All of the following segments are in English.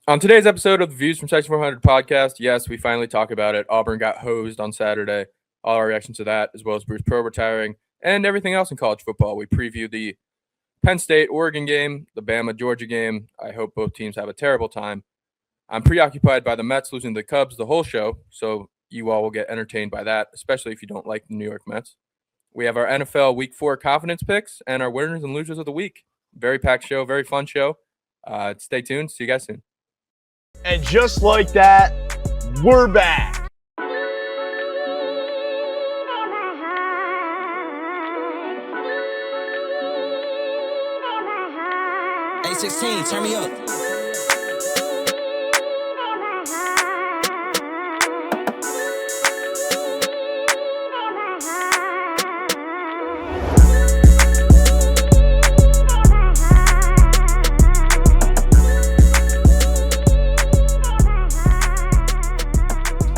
On today's episode of the Views from Section 400 podcast, yes, we finally talk about it. Auburn got hosed on Saturday. All our reactions to that, as well as Bruce Pearl retiring, and everything else in college football. We preview the Penn State-Oregon game, the Bama-Georgia game. I hope both teams have a terrible time. I'm preoccupied by the Mets losing to the Cubs the whole show, so you all will get entertained by that, especially if you don't like the New York Mets. We have our NFL Week 4 confidence picks and our winners and losers of the week. Very packed show, very fun show. Stay tuned. See you guys soon. And just like that, we're back. A16, turn me up.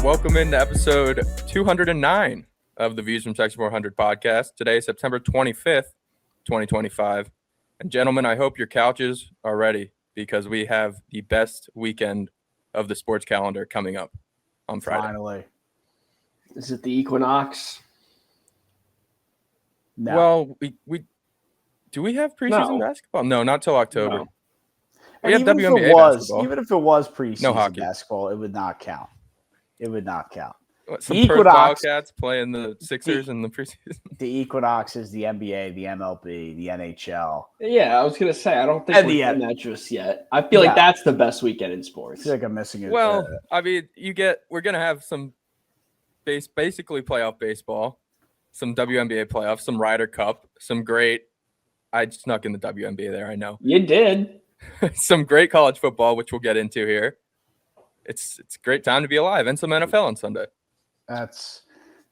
Welcome into episode 209 of the Views from Section 400 podcast. Today, September 25th, 2025. And gentlemen, I hope your couches are ready because we have the best weekend of the sports calendar coming up on Friday. Finally. Is it the equinox? No. Well, we do we have preseason basketball? No, not till October. No. We have even WNBA if it was, basketball. even if it was preseason No hockey. basketball, it would not count. It would not count. What, some The Perth Equinox- Wildcats playing the Sixers in the preseason. The equinox is the NBA, the MLB, the NHL. Yeah, I was gonna say I don't think And we're the getting that just yet. I feel like that's the best weekend in I sports. feel like I'm missing it. Well, I mean, we're gonna have some basically playoff baseball, some WNBA playoffs, some Ryder Cup, some great. I snuck in the WNBA there. I know. You did. Some great college football, which we'll get into here. It's a great time to be alive, and some NFL on Sunday. that's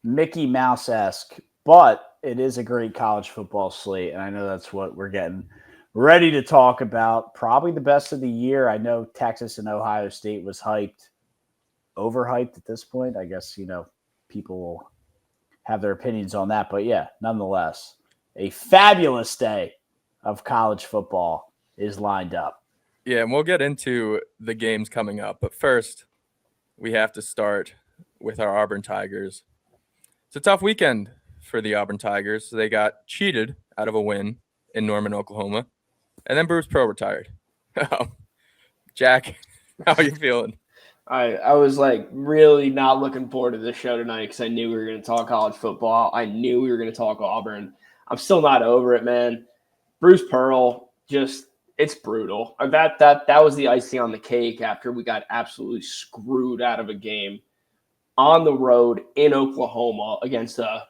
Mickey Mouse-esque, but it is a great college football slate, and I know that's what we're getting ready to talk about. Probably the best of the year. I know Texas and Ohio State was overhyped at this point. I guess, people will have their opinions on that, but yeah, nonetheless, a fabulous day of college football is lined up. Yeah, and we'll get into the games coming up. But first, we have to start with our Auburn Tigers. It's a tough weekend for the Auburn Tigers. They got cheated out of a win in Norman, Oklahoma. And then Bruce Pearl retired. Jack, how are you feeling? I was like really not looking forward to this show tonight because I knew we were going to talk college football. I knew we were going to talk Auburn. I'm still not over it, man. Bruce Pearl, it's brutal. That was the icing on the cake after we got absolutely screwed out of a game on the road in Oklahoma against a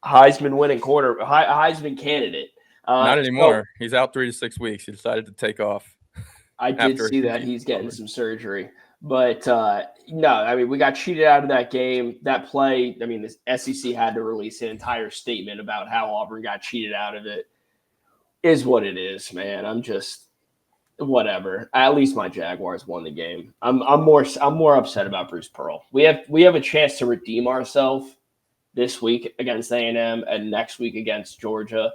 Heisman candidate. Not anymore. He's out 3 to 6 weeks. He decided to take off. I did see that he's getting some surgery. But no, I mean, we got cheated out of that game. That play, I mean, the SEC had to release an entire statement about how Auburn got cheated out of it. Is what it is, man. I'm just whatever. At least my Jaguars won the game. I'm more upset about Bruce Pearl. We have a chance to redeem ourselves this week against A&M and next week against Georgia.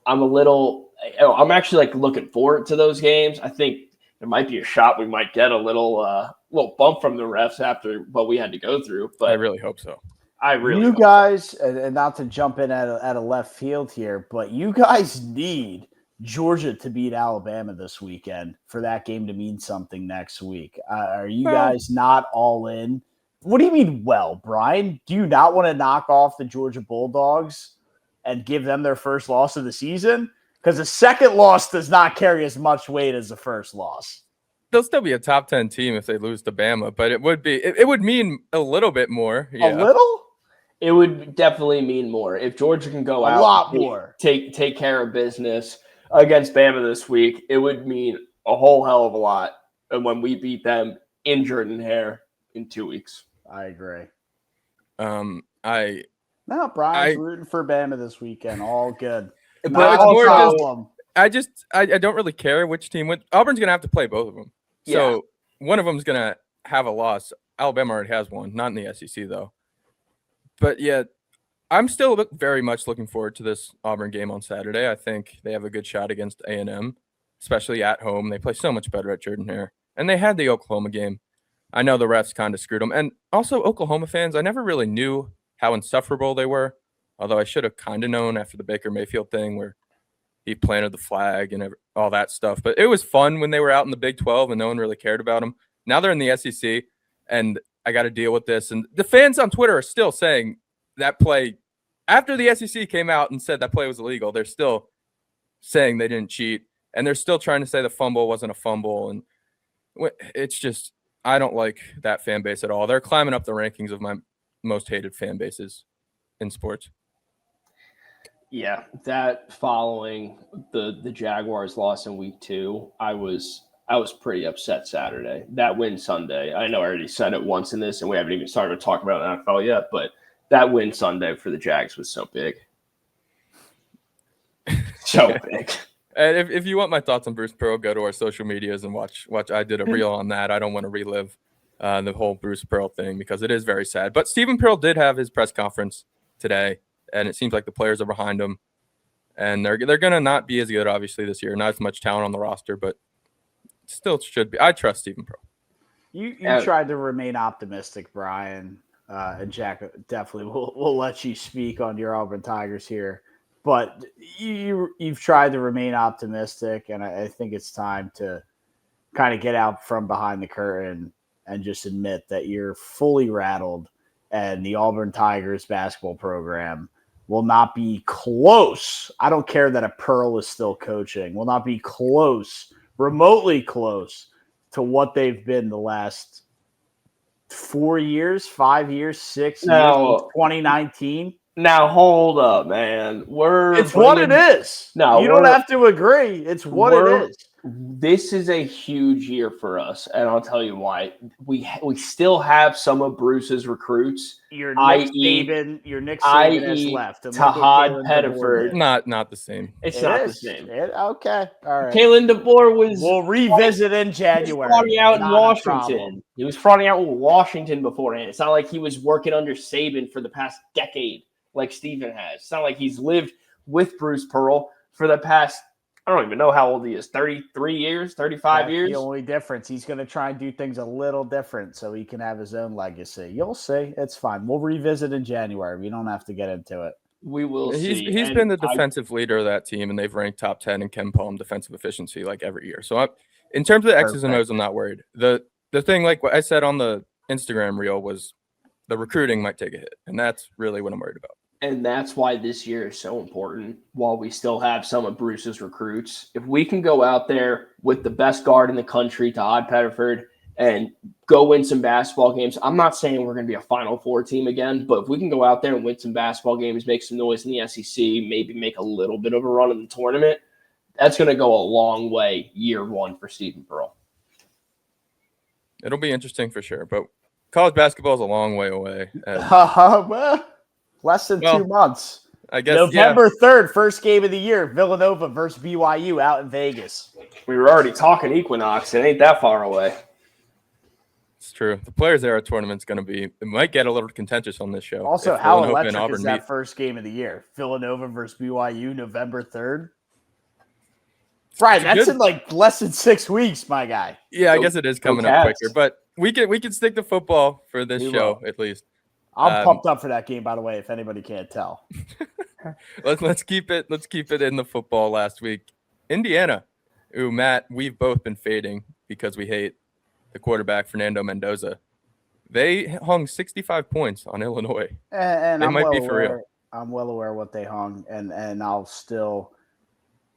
I'm actually looking forward to those games. I think there might be a shot we might get a little bump from the refs after what we had to go through. But I really hope so. You guys, and not to jump in at a left field here, but you guys need Georgia to beat Alabama this weekend for that game to mean something next week. Are you guys not all in? What do you mean, Brian? Do you not want to knock off the Georgia Bulldogs and give them their first loss of the season? Because the second loss does not carry as much weight as the first loss. They'll still be a top 10 team if they lose to Bama, but it would mean a little bit more. Yeah. A little? It would definitely mean more if Georgia can go out, a lot more, take care of business against Bama this week. It would mean a whole hell of a lot. And when we beat them in Jordan-Hare in 2 weeks, I agree. Um, Brian's rooting for Bama this weekend. All good. But it's more just, I don't really care which team wins. Auburn's going to have to play both of them. Yeah. So one of them is going to have a loss. Alabama already has one, not in the SEC though. But yeah, I'm still very much looking forward to this Auburn game on Saturday. I think they have a good shot against A&M, especially at home. They play so much better at Jordan-Hare. And they had the Oklahoma game. I know the refs kind of screwed them. And also Oklahoma fans, I never really knew how insufferable they were, although I should have kind of known after the Baker Mayfield thing where he planted the flag and all that stuff. But it was fun when they were out in the Big 12 and no one really cared about them. Now they're in the SEC, and I got to deal with this. And the fans on Twitter are still saying that play, after the SEC came out and said that play was illegal, they're still saying they didn't cheat. And they're still trying to say the fumble wasn't a fumble. And it's just, I don't like that fan base at all. They're climbing up the rankings of my most hated fan bases in sports. Yeah, that following the Jaguars loss in week 2, I was pretty upset Saturday. That win Sunday, I know I already said it once in this, and we haven't even started to talk about NFL yet, but that win Sunday for the Jags was so big. So big. And if you want my thoughts on Bruce Pearl, go to our social medias and watch. I did a reel on that. I don't want to relive the whole Bruce Pearl thing because it is very sad. But Stephen Pearl did have his press conference today, and it seems like the players are behind him. And they're going to not be as good, obviously, this year. Not as much talent on the roster, but still should be. I trust Stephen Pearl. You tried to remain optimistic, Brian, and Jack definitely will let you speak on your Auburn Tigers here. But you've tried to remain optimistic, and I think it's time to kind of get out from behind the curtain and just admit that you're fully rattled, and the Auburn Tigers basketball program will not be close. I don't care that a Pearl is still coaching. Will not be close, remotely close to what they've been the last 4 years, 5 years, 6 years, 2019. Now hold up, man. It's what it is. No, you don't have to agree. It's what it is. This is a huge year for us, and I'll tell you why. We still have some of Bruce's recruits. Your Nick Saban has left. Tahad Pettiford. Not the same. It's not the same. Okay, all right. Kalen DeBoer was. We'll revisit in January. He was out in Washington. He was fronting out in Washington beforehand. It's not like he was working under Saban for the past decade like Steven has. It's not like he's lived with Bruce Pearl for the past, I don't even know how old he is, 33 years, 35 years? The only difference, he's going to try and do things a little different so he can have his own legacy. You'll see. It's fine. We'll revisit in January. We don't have to get into it. We will see. He's been the defensive leader of that team, and they've ranked top 10 in Ken Palm defensive efficiency like every year. So in terms of the X's and O's, I'm not worried. The thing, like what I said on the Instagram reel, was the recruiting might take a hit, and that's really what I'm worried about. And that's why this year is so important while we still have some of Bruce's recruits. If we can go out there with the best guard in the country, Tahad Pettiford, and go win some basketball games, I'm not saying we're going to be a Final Four team again, but if we can go out there and win some basketball games, make some noise in the SEC, maybe make a little bit of a run in the tournament, that's going to go a long way year one for Stephen Pearl. It'll be interesting for sure, but college basketball is a long way away. Well, less than 2 months. I guess November 3rd, first game of the year, Villanova versus BYU out in Vegas. We were already talking Equinox. It ain't that far away. It's true. The Players Era tournament's going to be – it might get a little contentious on this show. Also, how electric is that first game of the year? Villanova versus BYU, November 3rd? Brian, that's in like less than 6 weeks, my guy. Yeah, I guess it is coming up quicker. But we can stick to football for this show at least. I'm pumped up for that game, by the way, if anybody can't tell. Let's keep it in the football last week. Indiana, who, Matt, we've both been fading because we hate the quarterback, Fernando Mendoza. They hung 65 points on Illinois. And they might be for real. I'm well aware what they hung, and I'll still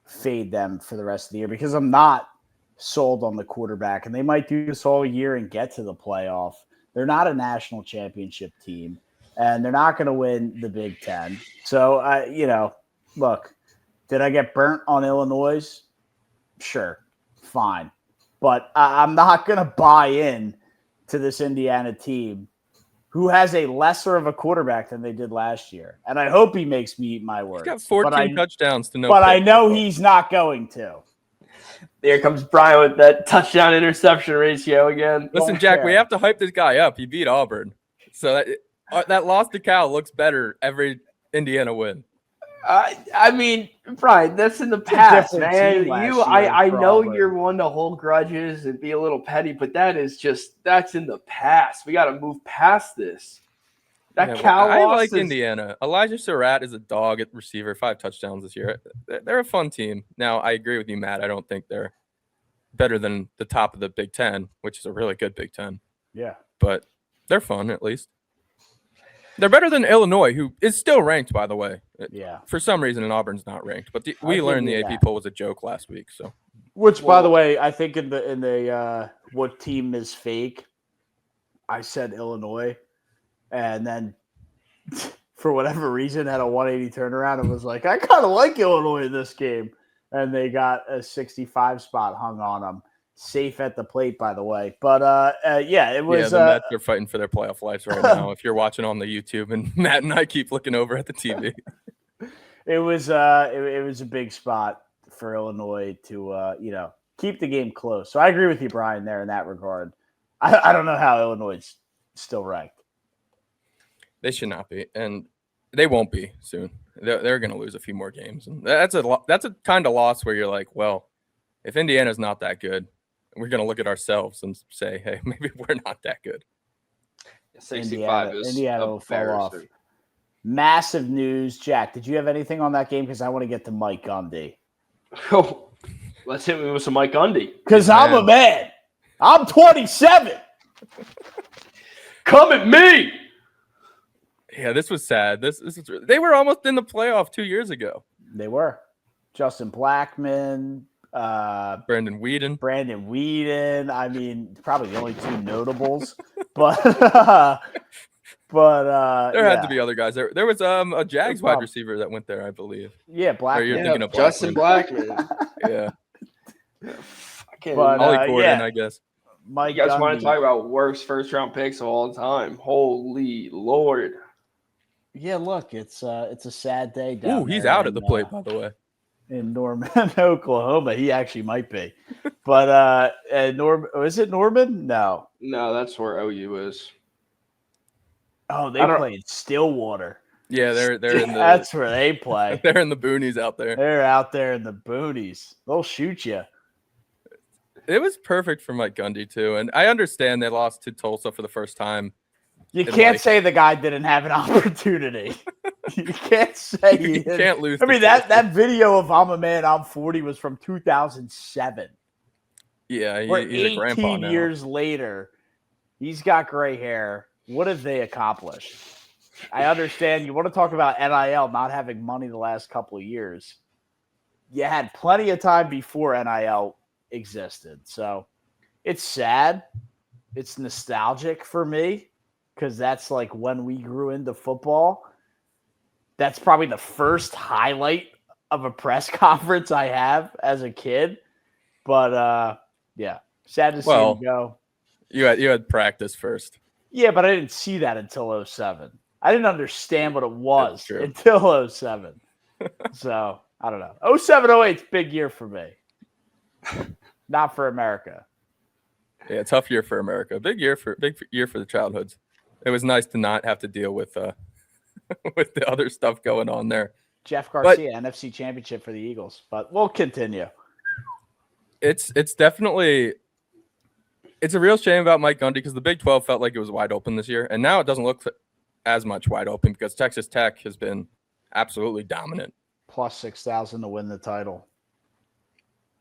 fade them for the rest of the year because I'm not sold on the quarterback, and they might do this all year and get to the playoff. They're not a national championship team, and they're not going to win the Big Ten. So, look, did I get burnt on Illinois? Sure, fine. But I'm not going to buy in to this Indiana team who has a lesser of a quarterback than they did last year. And I hope he makes me eat my words. He's got 14 touchdowns to no. But I know he's not going to. There comes Brian with that touchdown interception ratio again. Listen, Jack, we have to hype this guy up. He beat Auburn. So that loss to Cal looks better every Indiana win. I mean, Brian, that's in the past, man. I know you're one to hold grudges and be a little petty, but that's in the past. We got to move past this. I like Indiana. Elijah Surratt is a dog at receiver, 5 touchdowns this year. They're a fun team. Now, I agree with you, Matt. I don't think they're better than the top of the Big Ten, which is a really good Big Ten. Yeah. But they're fun, at least. They're better than Illinois, who is still ranked, by the way. Yeah. For some reason, Auburn's not ranked. But we learned the AP poll was a joke last week. So, by the way, I think in the what team is fake, I said Illinois. And then, for whatever reason, had a 180 turnaround and was like, I kind of like Illinois in this game. And they got a 65 spot hung on them. Safe at the plate, by the way. But, it was. Yeah, the Mets are fighting for their playoff lives right now. If you're watching on the YouTube, and Matt and I keep looking over at the TV. It was a big spot for Illinois to, keep the game close. So I agree with you, Brian, there in that regard. I don't know how Illinois is still ranked. They should not be, and they won't be soon. They're going to lose a few more games, and that's a kind of loss where you're like, well, if Indiana's not that good, we're going to look at ourselves and say, hey, maybe we're not that good. 65 Indiana will fall off. Massive news, Jack. Did you have anything on that game? Because I want to get to Mike Gundy. Oh, let's hit me with some Mike Gundy. Because I'm a man. I'm 27. Come at me. Yeah, this was sad. They were almost in the playoff 2 years ago. They were. Justin Blackmon, Brandon Whedon. I mean, probably the only 2 notables. but there had to be other guys. There was a Jags wide receiver that went there, I believe. Yeah, Blackmon. You're thinking of Justin Blackmon. Yeah. Ollie Gordon, I guess. Mike, you guys want to talk about worst first-round picks of all time? Holy Lord! Yeah, look, it's a sad day down Ooh, he's there out at the plate, by the way. In Norman, Oklahoma. He actually might be. But is it Norman? No, that's where OU is. Oh, they played Stillwater. Yeah, they're in the. That's where they play. They're in the boonies out there. They're out there in the boonies. They'll shoot you. It was perfect for Mike Gundy too, and I understand they lost to Tulsa for the first time. You can't say the guy didn't have an opportunity. You can't say you can't lose. I mean, that video of I'm a man, I'm 40 was from 2007. Yeah, he's 18 a grandpa now. years later, he's got gray hair. What have they accomplished? I understand you want to talk about NIL not having money the last couple of years. You had plenty of time before NIL existed. So it's sad. It's nostalgic for me because that's like when we grew into football. That's probably the first highlight of a press conference I have as a kid. But yeah, sad to see him go. You had practice first. Yeah, but I didn't see that until 07. I didn't understand what it was until 07. So I don't know. 07, 08's big year for me. Not for America. Yeah, tough year for America. Big year for the childhoods. It was nice to not have to deal with with the other stuff going on there. Jeff Garcia, NFC Championship for the Eagles. But we'll continue. It's definitely a real shame about Mike Gundy because the Big 12 felt like it was wide open this year, and now it doesn't look as much wide open because Texas Tech has been absolutely dominant. Plus 6,000 to win the title.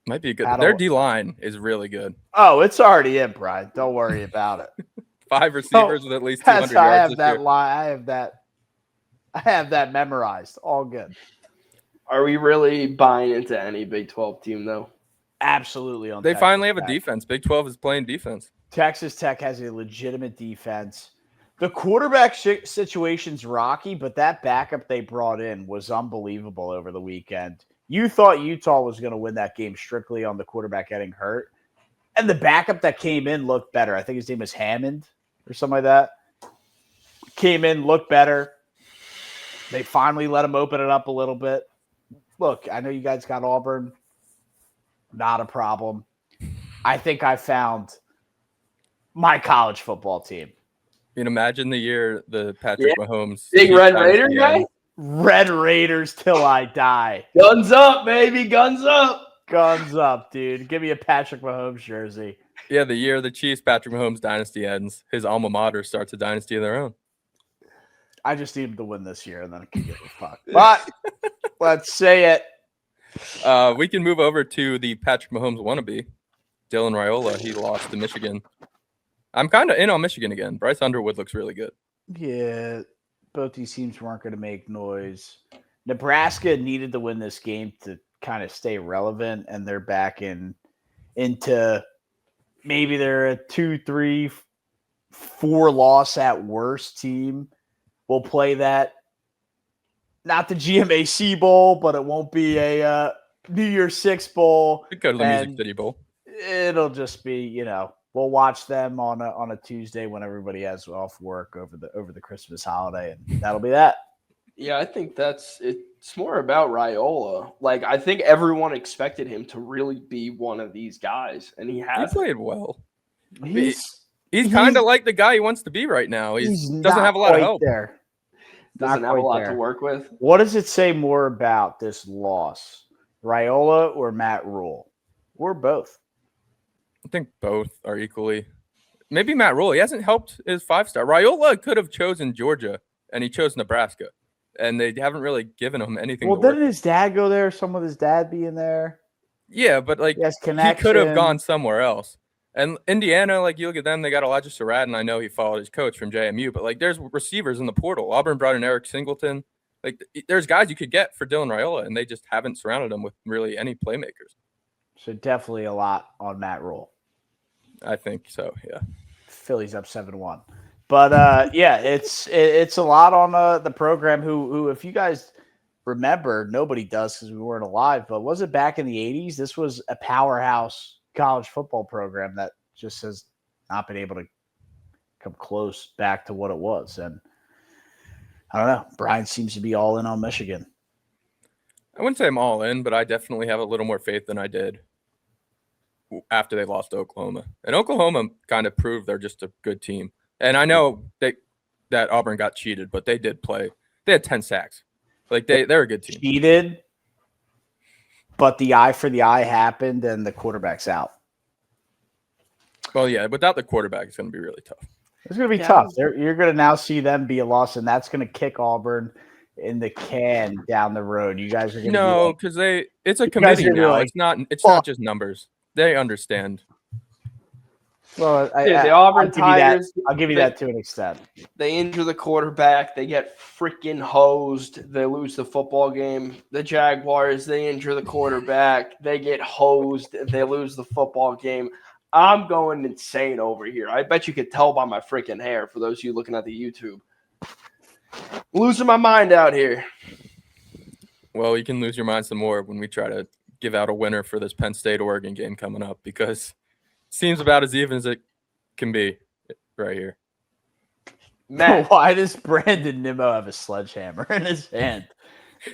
Might be good. Their D-line is really good. Oh, it's already in, Brian. Don't worry about it. 5 receivers with at least 200 yards this year. I have that memorized. All good. Are we really buying into any Big 12 team, though? Absolutely. They finally have a defense. Big 12 is playing defense. Texas Tech has a legitimate defense. The quarterback situation's rocky, but that backup they brought in was unbelievable over the weekend. You thought Utah was going to win that game strictly on the quarterback getting hurt. And the backup that came in looked better. I think his name was Hammond or something like that. Came in, looked better. They finally let him open it up a little bit. Look, I know you guys got Auburn. Not a problem. I think I found my college football team. I mean, imagine the year the Patrick Mahomes. Big Red Raider guy? Red Raiders till I die. Guns up, baby. Guns up. Guns up, dude. Give me a Patrick Mahomes jersey. Yeah, the year the Chiefs Patrick Mahomes dynasty ends, his alma mater starts a dynasty of their own. I just need him to win this year, and then I can give a fuck. But let's say it. We can move over to the Patrick Mahomes wannabe, Dylan Raiola. He lost to Michigan. I'm kind of in on Michigan again. Bryce Underwood looks really good. Yeah, both these teams weren't going to make noise. Nebraska needed to win this game to kind of stay relevant, and they're back into maybe they're a 2, 3, 4 loss at worst team. We'll play that. Not the GMAC Bowl, but it won't be a New Year's Six Bowl. We go to the Music City Bowl. It'll just be, we'll watch them on a Tuesday when everybody has off work over the Christmas holiday, and that'll be that. Yeah, I think it's more about Raiola. Like, I think everyone expected him to really be one of these guys, and he has. He played well. He's kind of like the guy he wants to be right now. He doesn't have a lot of help. There. Doesn't have a lot to work with. What does it say more about this loss? Raiola or Matt Rule? Or both? I think both are equally. Maybe Matt Rule. He hasn't helped his 5-star. Raiola could have chosen Georgia, and he chose Nebraska. And they haven't really given him anything. Well, didn't his dad go there? Some of his dad being there? Yeah, but he could have gone somewhere else. And Indiana, you look at them, they got Elijah Surratt, and I know he followed his coach from JMU, but there's receivers in the portal. Auburn brought in Eric Singleton. There's guys you could get for Dylan Raiola, and they just haven't surrounded him with really any playmakers. So definitely a lot on Matt Rule. I think so, yeah. Philly's up 7-1. But yeah, it's a lot on the program who, if you guys remember, nobody does because we weren't alive, but was it back in the 80s? This was a powerhouse college football program that just has not been able to come close back to what it was. And I don't know. Brian seems to be all in on Michigan. I wouldn't say I'm all in, but I definitely have a little more faith than I did after they lost to Oklahoma. And Oklahoma kind of proved they're just a good team. And I know that Auburn got cheated, but they did play. They had 10 sacks. They're a good team. Cheated, but the eye for the eye happened, and the quarterback's out. Well, yeah, without the quarterback, it's going to be really tough. It's going to be tough. You're going to now see them be a loss, and that's going to kick Auburn in the can down the road. You guys are going to because it's a committee now. It's not just numbers. They understand. Well, the Auburn Tigers. I'll give you that to an extent. They injure the quarterback. They get freaking hosed. They lose the football game. The Jaguars, they injure the quarterback. They get hosed. They lose the football game. I'm going insane over here. I bet you could tell by my freaking hair for those of you looking at the YouTube. Losing my mind out here. Well, you can lose your mind some more when we try to give out a winner for this Penn State-Oregon game coming up because it seems about as even as it can be right here. Matt, why does Brandon Nimmo have a sledgehammer in his hand?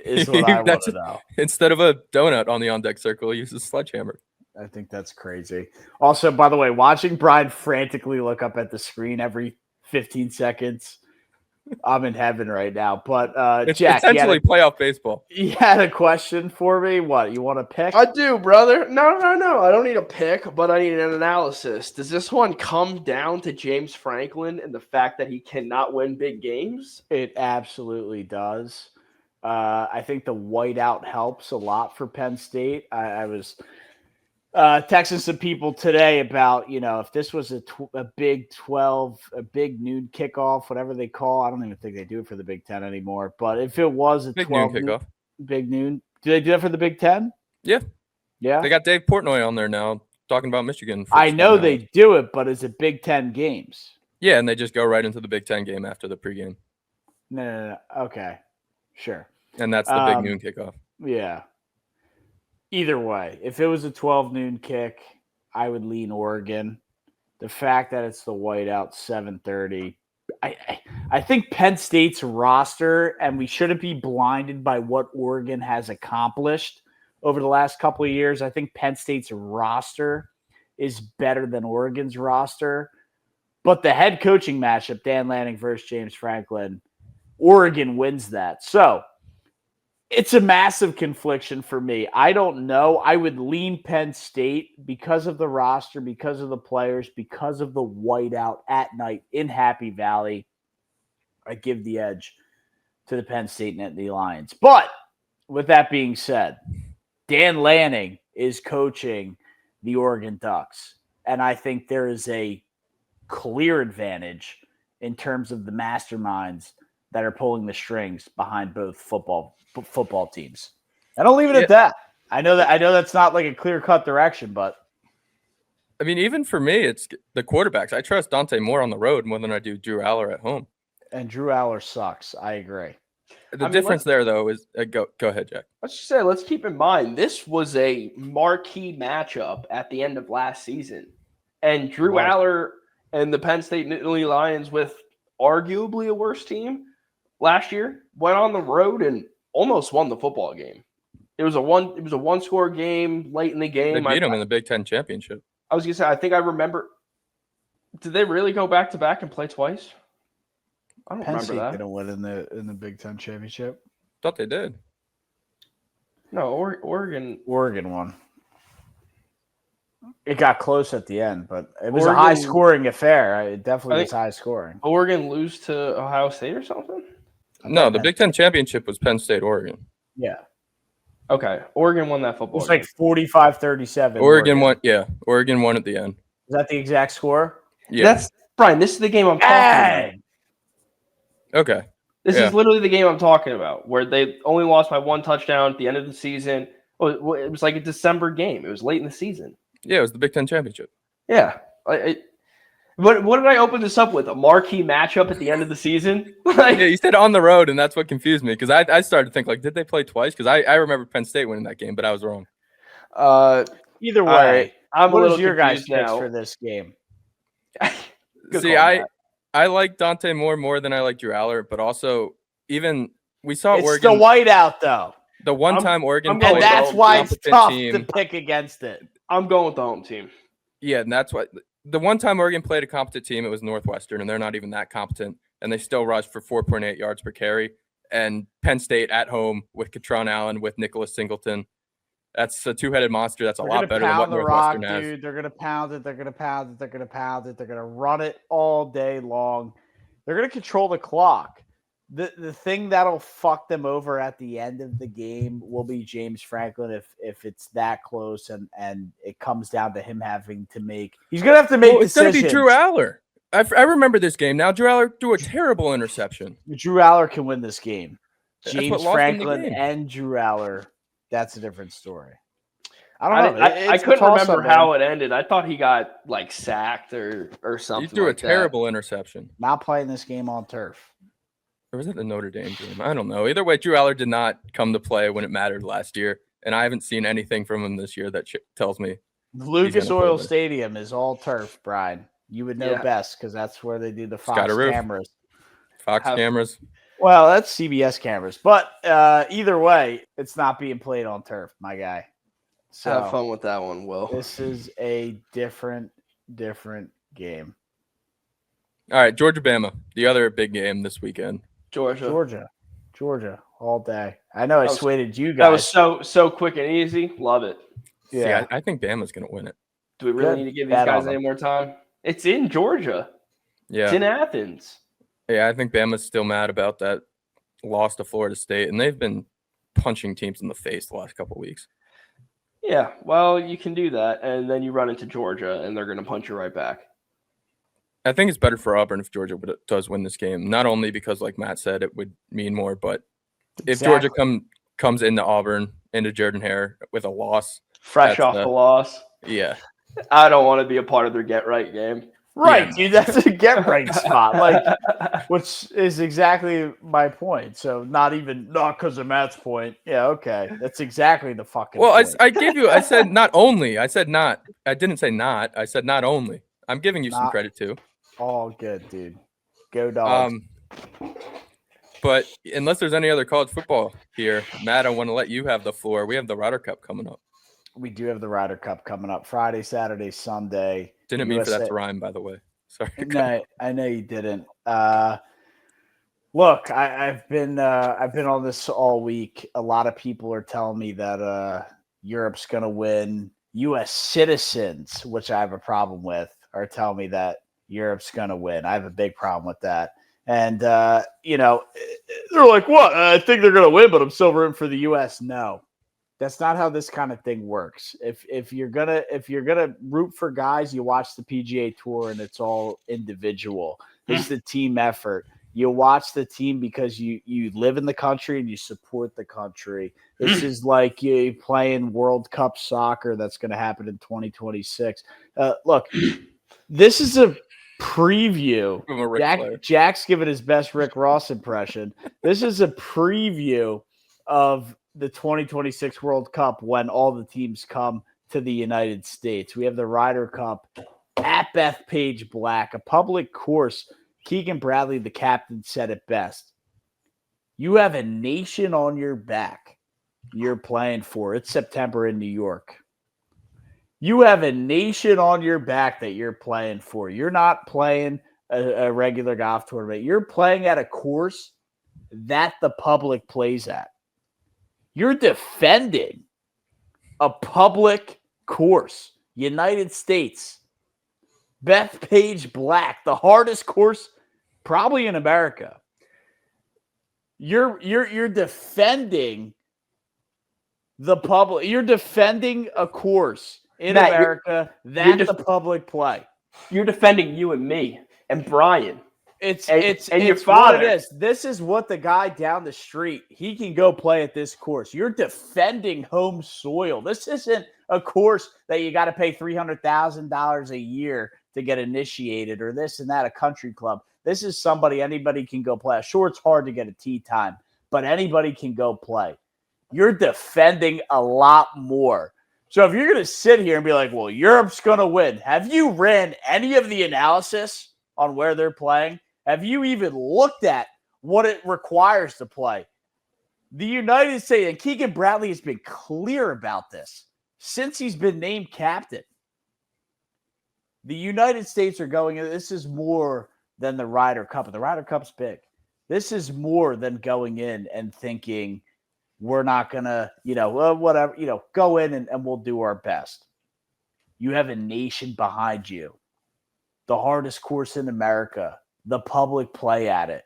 Is what I want to know. Instead of a donut on the on-deck circle, he uses a sledgehammer. I think that's crazy. Also, by the way, watching Brian frantically look up at the screen every 15 seconds, I'm in heaven right now. But it's Jack, essentially playoff baseball. You had a question for me. What, you want to pick? I do, brother. No. I don't need a pick, but I need an analysis. Does this one come down to James Franklin and the fact that he cannot win big games? It absolutely does. I think the whiteout helps a lot for Penn State. I was texting some people today about, if this was a Big 12, a big noon kickoff, whatever they call. I don't even think they do it for the Big 10 anymore. But if it was a big 12 noon kickoff, big noon, do they do that for the Big 10? Yeah. Yeah. They got Dave Portnoy on there now talking about Michigan. I know they do it, but it's a Big 10 games. Yeah, and they just go right into the Big 10 game after the pregame. No. Okay. Sure. And that's the big noon kickoff. Yeah. Either way, if it was a 12 noon kick, I would lean Oregon. The fact that it's the whiteout 7:30, I think Penn State's roster, and we shouldn't be blinded by what Oregon has accomplished over the last couple of years. I think Penn State's roster is better than Oregon's roster. But the head coaching matchup, Dan Lanning versus James Franklin, Oregon wins that. So It's a massive confliction for me. I don't know. I would lean Penn State because of the roster, because of the players, because of the whiteout at night in Happy Valley. I give the edge to the Penn State Nittany Lions. But with that being said, Dan Lanning is coaching the Oregon Ducks. And I think there is a clear advantage in terms of the masterminds that are pulling the strings behind both football teams. And I'll leave it at that. I know that's not like a clear-cut direction, but I mean, even for me, it's the quarterbacks. I trust Dante more on the road more than I do Drew Aller at home. And Drew Aller sucks. I agree. The difference there, though, is go ahead, Jack. Let's just say, let's keep in mind, this was a marquee matchup at the end of last season. And Drew Aller and the Penn State Nittany Lions, with arguably a worse team last year, went on the road and almost won the football game. It was a one-score game late in the game. They beat them in the Big Ten championship. I was going to say, I think I remember. Did they really go back-to-back and play twice? I don't remember that. Didn't win in the Big Ten championship. Thought they did. No, Oregon won. It got close at the end, but it was a high-scoring affair. It definitely was high-scoring. Oregon lose to Ohio State or something? No, the Big Ten championship was Penn State, Oregon. Yeah. Okay. Oregon won that football game. It was like 45-37. Oregon won. Yeah, Oregon won at the end. Is that the exact score? Yeah. That's Brian. This is the game I'm talking about. Okay. This is literally the game I'm talking about, where they only lost by one touchdown at the end of the season. It was like a December game. It was late in the season. Yeah, it was the Big Ten championship. Yeah. What did I open this up with? A marquee matchup at the end of the season? Yeah, you said on the road, and that's what confused me, because I started to think, like, did they play twice? Because I remember Penn State winning that game, but I was wrong. Either way, what is your guys' picks for this game? See, I like Dante more than I like Drew Aller, but also even we saw it's Oregon. It's the whiteout, though. The one time Oregon played, and that's why it's tough to pick against it. I'm going with the home team. Yeah, and that's why the one time Oregon played a competent team, it was Northwestern, and they're not even that competent, and they still rushed for 4.8 yards per carry. And Penn State at home with Katron Allen, with Nicholas Singleton. That's a two-headed monster. That's a lot better than what Northwestern has. Dude. They're going to pound it. They're going to pound it. They're going to pound it. They're going to run it all day long. They're going to control the clock. The thing that'll fuck them over at the end of the game will be James Franklin if it's that close and it comes down to him having to make – he's going to have to make decisions. It's going to be Drew Aller. I remember this game. Now Drew Aller threw a terrible interception. Drew Aller can win this game. James Franklin and Drew Aller, that's a different story. I don't know. I couldn't remember how it ended. I thought he got like sacked or something. He threw a terrible interception. Not playing this game on turf. Or was it the Notre Dame game? I don't know. Either way, Drew Aller did not come to play when it mattered last year, and I haven't seen anything from him this year that tells me. Lucas Oil Stadium is all turf, Brian. You would know best because that's where they do the Fox cameras. Cameras. Well, that's CBS cameras. But either way, it's not being played on turf, my guy. So have fun with that one, Will. This is a different game. All right, Georgia-Bama, the other big game this weekend. Georgia, all day. I know I swayed you guys. That was so quick and easy. Love it. Yeah, I think Bama's going to win it. Do we really need to give these guys any more time? It's in Georgia. Yeah. It's in Athens. Yeah, I think Bama's still mad about that loss to Florida State, and they've been punching teams in the face the last couple of weeks. Yeah, well, you can do that, and then you run into Georgia, and they're going to punch you right back. I think it's better for Auburn if Georgia does win this game, not only because, like Matt said, it would mean more, but if Georgia comes into Auburn, into Jordan-Hare with a loss. Fresh off the loss. Yeah. I don't want to be a part of their get-right game. Right, dude, that's a get-right spot, which is exactly my point. So not because of Matt's point. Yeah, okay. That's exactly the fucking point. I said not only. I said not. I didn't say not. I said not only. I'm giving you some credit, too. All good, dude. Go Dogs. But unless there's any other college football here, Matt, I want to let you have the floor. We have the Ryder Cup coming up. We do have the Ryder Cup coming up Friday, Saturday, Sunday. Didn't mean for that to rhyme, by the way. Sorry. No, I know you didn't. Look, I've been on this all week. A lot of people are telling me that Europe's going to win. U.S. citizens, which I have a problem with, are telling me that Europe's going to win. I have a big problem with that. And they're like, "What? I think they're going to win, but I'm still rooting for the U.S." No, that's not how this kind of thing works. If you're gonna root for guys, you watch the PGA Tour, and it's all individual. It's the team effort. You watch the team because you live in the country and you support the country. This is like you playing World Cup soccer that's going to happen in 2026. Look, this is a preview. Jack's giving his best Rick Ross impression. This is a preview of the 2026 World Cup when all the teams come to the United States. We have the Ryder Cup at Bethpage Black, a public course. Keegan Bradley, the captain, said it best. You have a nation on your back you're playing for. It's September in New York. You have a nation on your back that you're playing for. You're not playing a regular golf tournament. You're playing at a course that the public plays at. You're defending a public course. United States. Bethpage Black, the hardest course probably in America. You're defending the public. You're defending a course in America that the public play. You're defending you and me and Brian. It's your father. What it is. This is what the guy down the street, he can go play at this course. You're defending home soil. This isn't a course that you got to pay $300,000 a year to get initiated or this and that, a country club. This is anybody can go play. Sure, it's hard to get a tee time, but anybody can go play. You're defending a lot more. So if you're going to sit here and be like, well, Europe's going to win, have you ran any of the analysis on where they're playing? Have you even looked at what it requires to play? The United States, and Keegan Bradley has been clear about this since he's been named captain. The United States are going, this is more than the Ryder Cup. And the Ryder Cup's big. This is more than going in and thinking we're not going to, whatever, go in and we'll do our best. You have a nation behind you. The hardest course in America. The public play at it.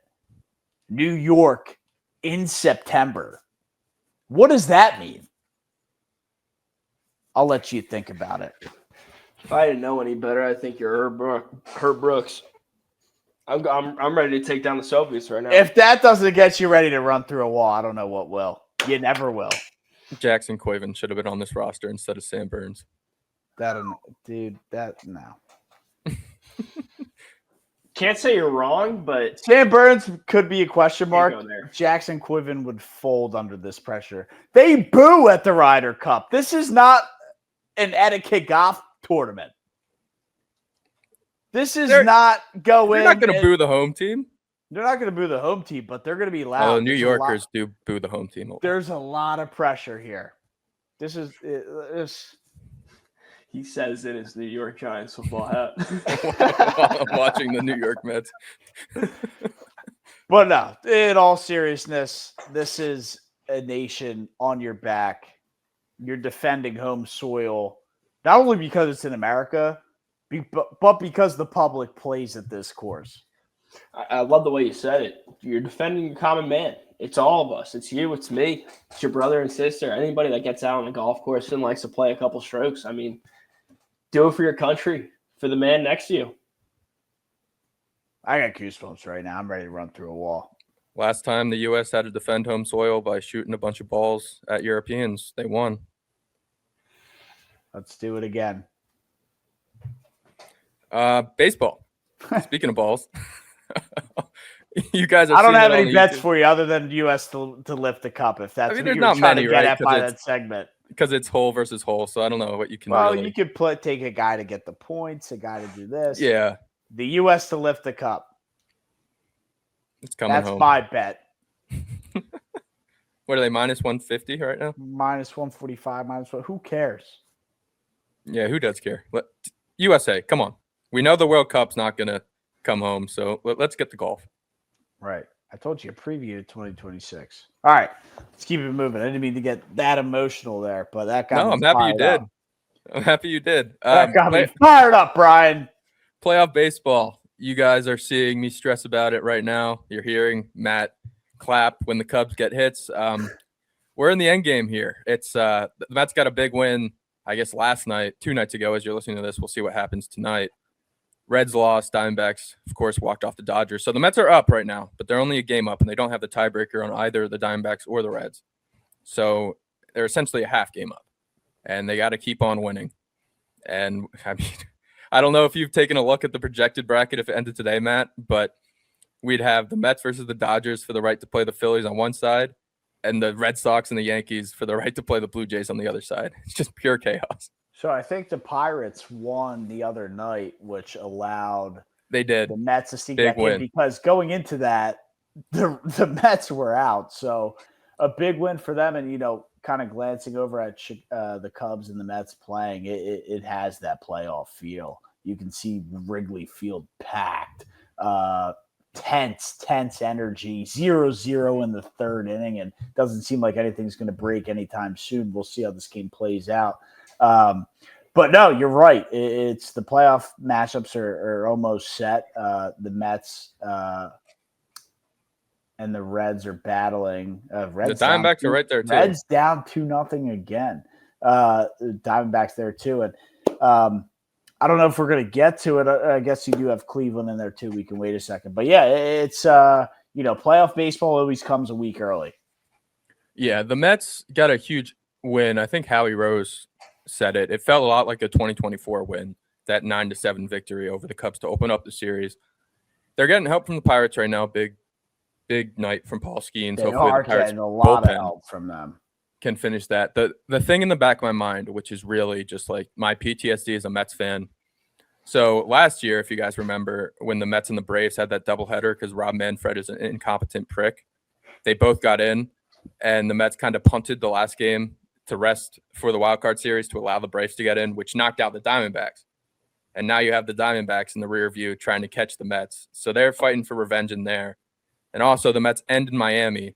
New York in September. What does that mean? I'll let you think about it. If I didn't know any better, I think you're Herb Brooks. I'm ready to take down the Soviets right now. If that doesn't get you ready to run through a wall, I don't know what will. You never will. Jackson Quaven should have been on this roster instead of Sam Burns. No. Can't say you're wrong, but Sam Burns could be a question mark. Jackson Quaven would fold under this pressure. They boo at the Ryder Cup. This is not an etiquette golf tournament. This is not going. They're not going to boo the home team. They're not going to boo the home team, but they're going to be loud. Oh, New Yorkers do boo the home team. There's a lot of pressure here. This. He says in his New York Giants football hat. I'm watching the New York Mets. But no, in all seriousness, this is a nation on your back. You're defending home soil, not only because it's in America, but because the public plays at this course. I love the way you said it. You're defending a common man. It's all of us. It's you. It's me. It's your brother and sister. Anybody that gets out on a golf course and likes to play a couple strokes. I mean, do it for your country, for the man next to you. I got goosebumps right now. I'm ready to run through a wall. Last time the U.S. had to defend home soil by shooting a bunch of balls at Europeans, they won. Let's do it again. Baseball. Speaking of balls, you guys. I don't have any bets for you other than U.S. to lift the cup. If that's what you were trying to get at by that segment. Because it's hole versus hole, so I don't know what you can. Well, you could take a guy to get the points, a guy to do this. Yeah. The U.S. to lift the cup. It's coming home. That's my bet. What are they, minus 150 right now? Minus 145, minus what? Who cares? Yeah, who does care? USA, come on. We know the World Cup's not going to come home, so let's get the golf. Right. I told you a preview of 2026. All right, let's keep it moving. I didn't mean to get that emotional there, but that got me I'm happy you fired did. up. I'm happy you did. That got me fired up, Brian. Playoff baseball. You guys are seeing me stress about it right now. You're hearing Matt clap when the Cubs get hits. We're in the end game here. It's the Mets got a big win, I guess, last night, 2 nights ago. As you're listening to this, we'll see what happens tonight. Reds lost. Diamondbacks, of course, walked off the Dodgers. So the Mets are up right now, but they're only a game up, and they don't have the tiebreaker on either the Diamondbacks or the Reds. So they're essentially a half game up, and they got to keep on winning. And I mean, I don't know if you've taken a look at the projected bracket if it ended today, Matt, but we'd have the Mets versus the Dodgers for the right to play the Phillies on one side, and the Red Sox and the Yankees for the right to play the Blue Jays on the other side. It's just pure chaos. So I think the Pirates won the other night, which allowed They did. the Mets to sneak Big back win. in because going into that, the Mets were out. So a big win for them. And, kind of glancing over at the Cubs and the Mets playing, it has that playoff feel. You can see Wrigley Field packed, tense energy, 0-0 in the third inning, and doesn't seem like anything's going to break anytime soon. We'll see how this game plays out. But no, you're right. It's the playoff matchups are almost set. The Mets and the Reds are battling. The Diamondbacks are right there too. Reds down 2-0 again. The Diamondbacks there too, and I don't know if we're going to get to it. I guess you do have Cleveland in there too. We can wait a second, but yeah, it's playoff baseball always comes a week early. Yeah, the Mets got a huge win. I think Howie Rose said it. It felt a lot like a 2024 win, that 9-7 victory over the Cubs to open up the series. They're getting help from the Pirates right now. Big night from Paul Skeens. They Hopefully are the Pirates getting a lot of bullpen help from them. can finish that. The thing in the back of my mind, which is really just like my PTSD as a Mets fan. So last year, if you guys remember, when the Mets and the Braves had that doubleheader because Rob Manfred is an incompetent prick, they both got in, and the Mets kind of punted the last game to rest for the wild card series to allow the Braves to get in, which knocked out the Diamondbacks. And now you have the Diamondbacks in the rear view trying to catch the Mets. So they're fighting for revenge in there. And also the Mets end in Miami.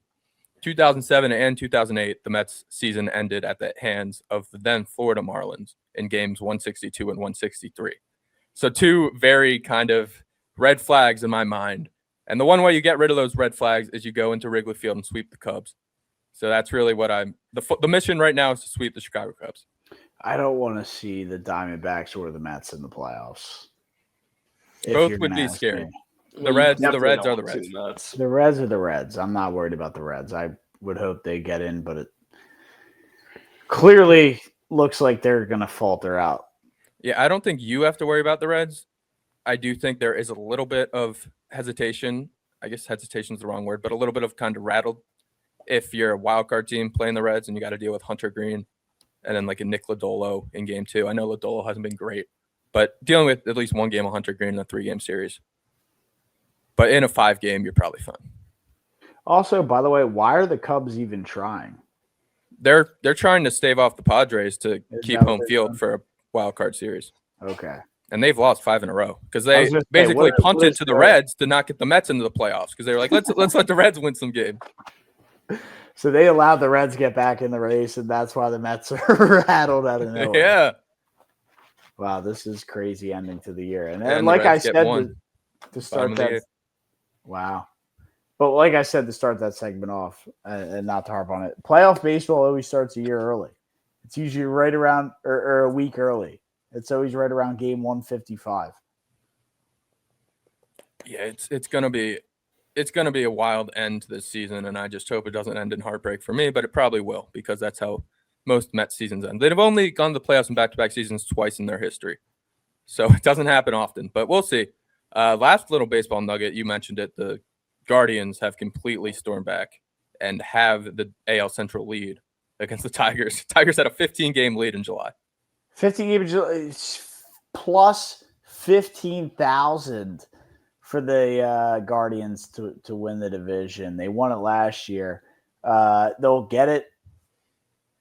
2007 and 2008, the Mets season ended at the hands of the then Florida Marlins in games 162 and 163. So 2 very kind of red flags in my mind. And the one way you get rid of those red flags is you go into Wrigley Field and sweep the Cubs. So that's really what the mission right now is to sweep the Chicago Cubs. I don't want to see the Diamondbacks or the Mets in the playoffs. Both would be scary. The Reds are the Reds. The Reds are the Reds. I'm not worried about the Reds. I would hope they get in, but it clearly looks like they're going to falter out. Yeah, I don't think you have to worry about the Reds. I do think there is a little bit of hesitation. I guess hesitation is the wrong word, but a little bit of kind of rattled if you're a wild card team playing the Reds and you got to deal with Hunter Green and then like a Nick Lodolo in game 2. I know Lodolo hasn't been great, but dealing with at least one game of Hunter Green in a 3-game series. But in a 5-game, you're probably fine. Also, by the way, why are the Cubs even trying? They're trying to stave off the Padres to keep home field for a wild card series. Okay. And they've lost 5 in a row because they basically punted to the Reds to not get the Mets into the playoffs because they were like, let's let the Reds win some games. So they allowed the Reds to get back in the race, and that's why the Mets are rattled out of nowhere. Yeah. Wow, this is crazy ending to the year. And like I said to start that. Wow. But like I said to start that segment off, and not to harp on it, playoff baseball always starts a year early. It's usually right around or a week early. It's always right around game 155. Yeah, it's gonna be a wild end to this season, and I just hope it doesn't end in heartbreak for me, but it probably will because that's how most Mets seasons end. They've only gone to the playoffs in back-to-back seasons twice in their history, so it doesn't happen often. But we'll see. Last little baseball nugget, you mentioned it. The Guardians have completely stormed back and have the AL Central lead against the Tigers. Tigers had a 15-game lead in July. 15 games plus 15,000 for the Guardians to win the division. They won it last year. They'll get it.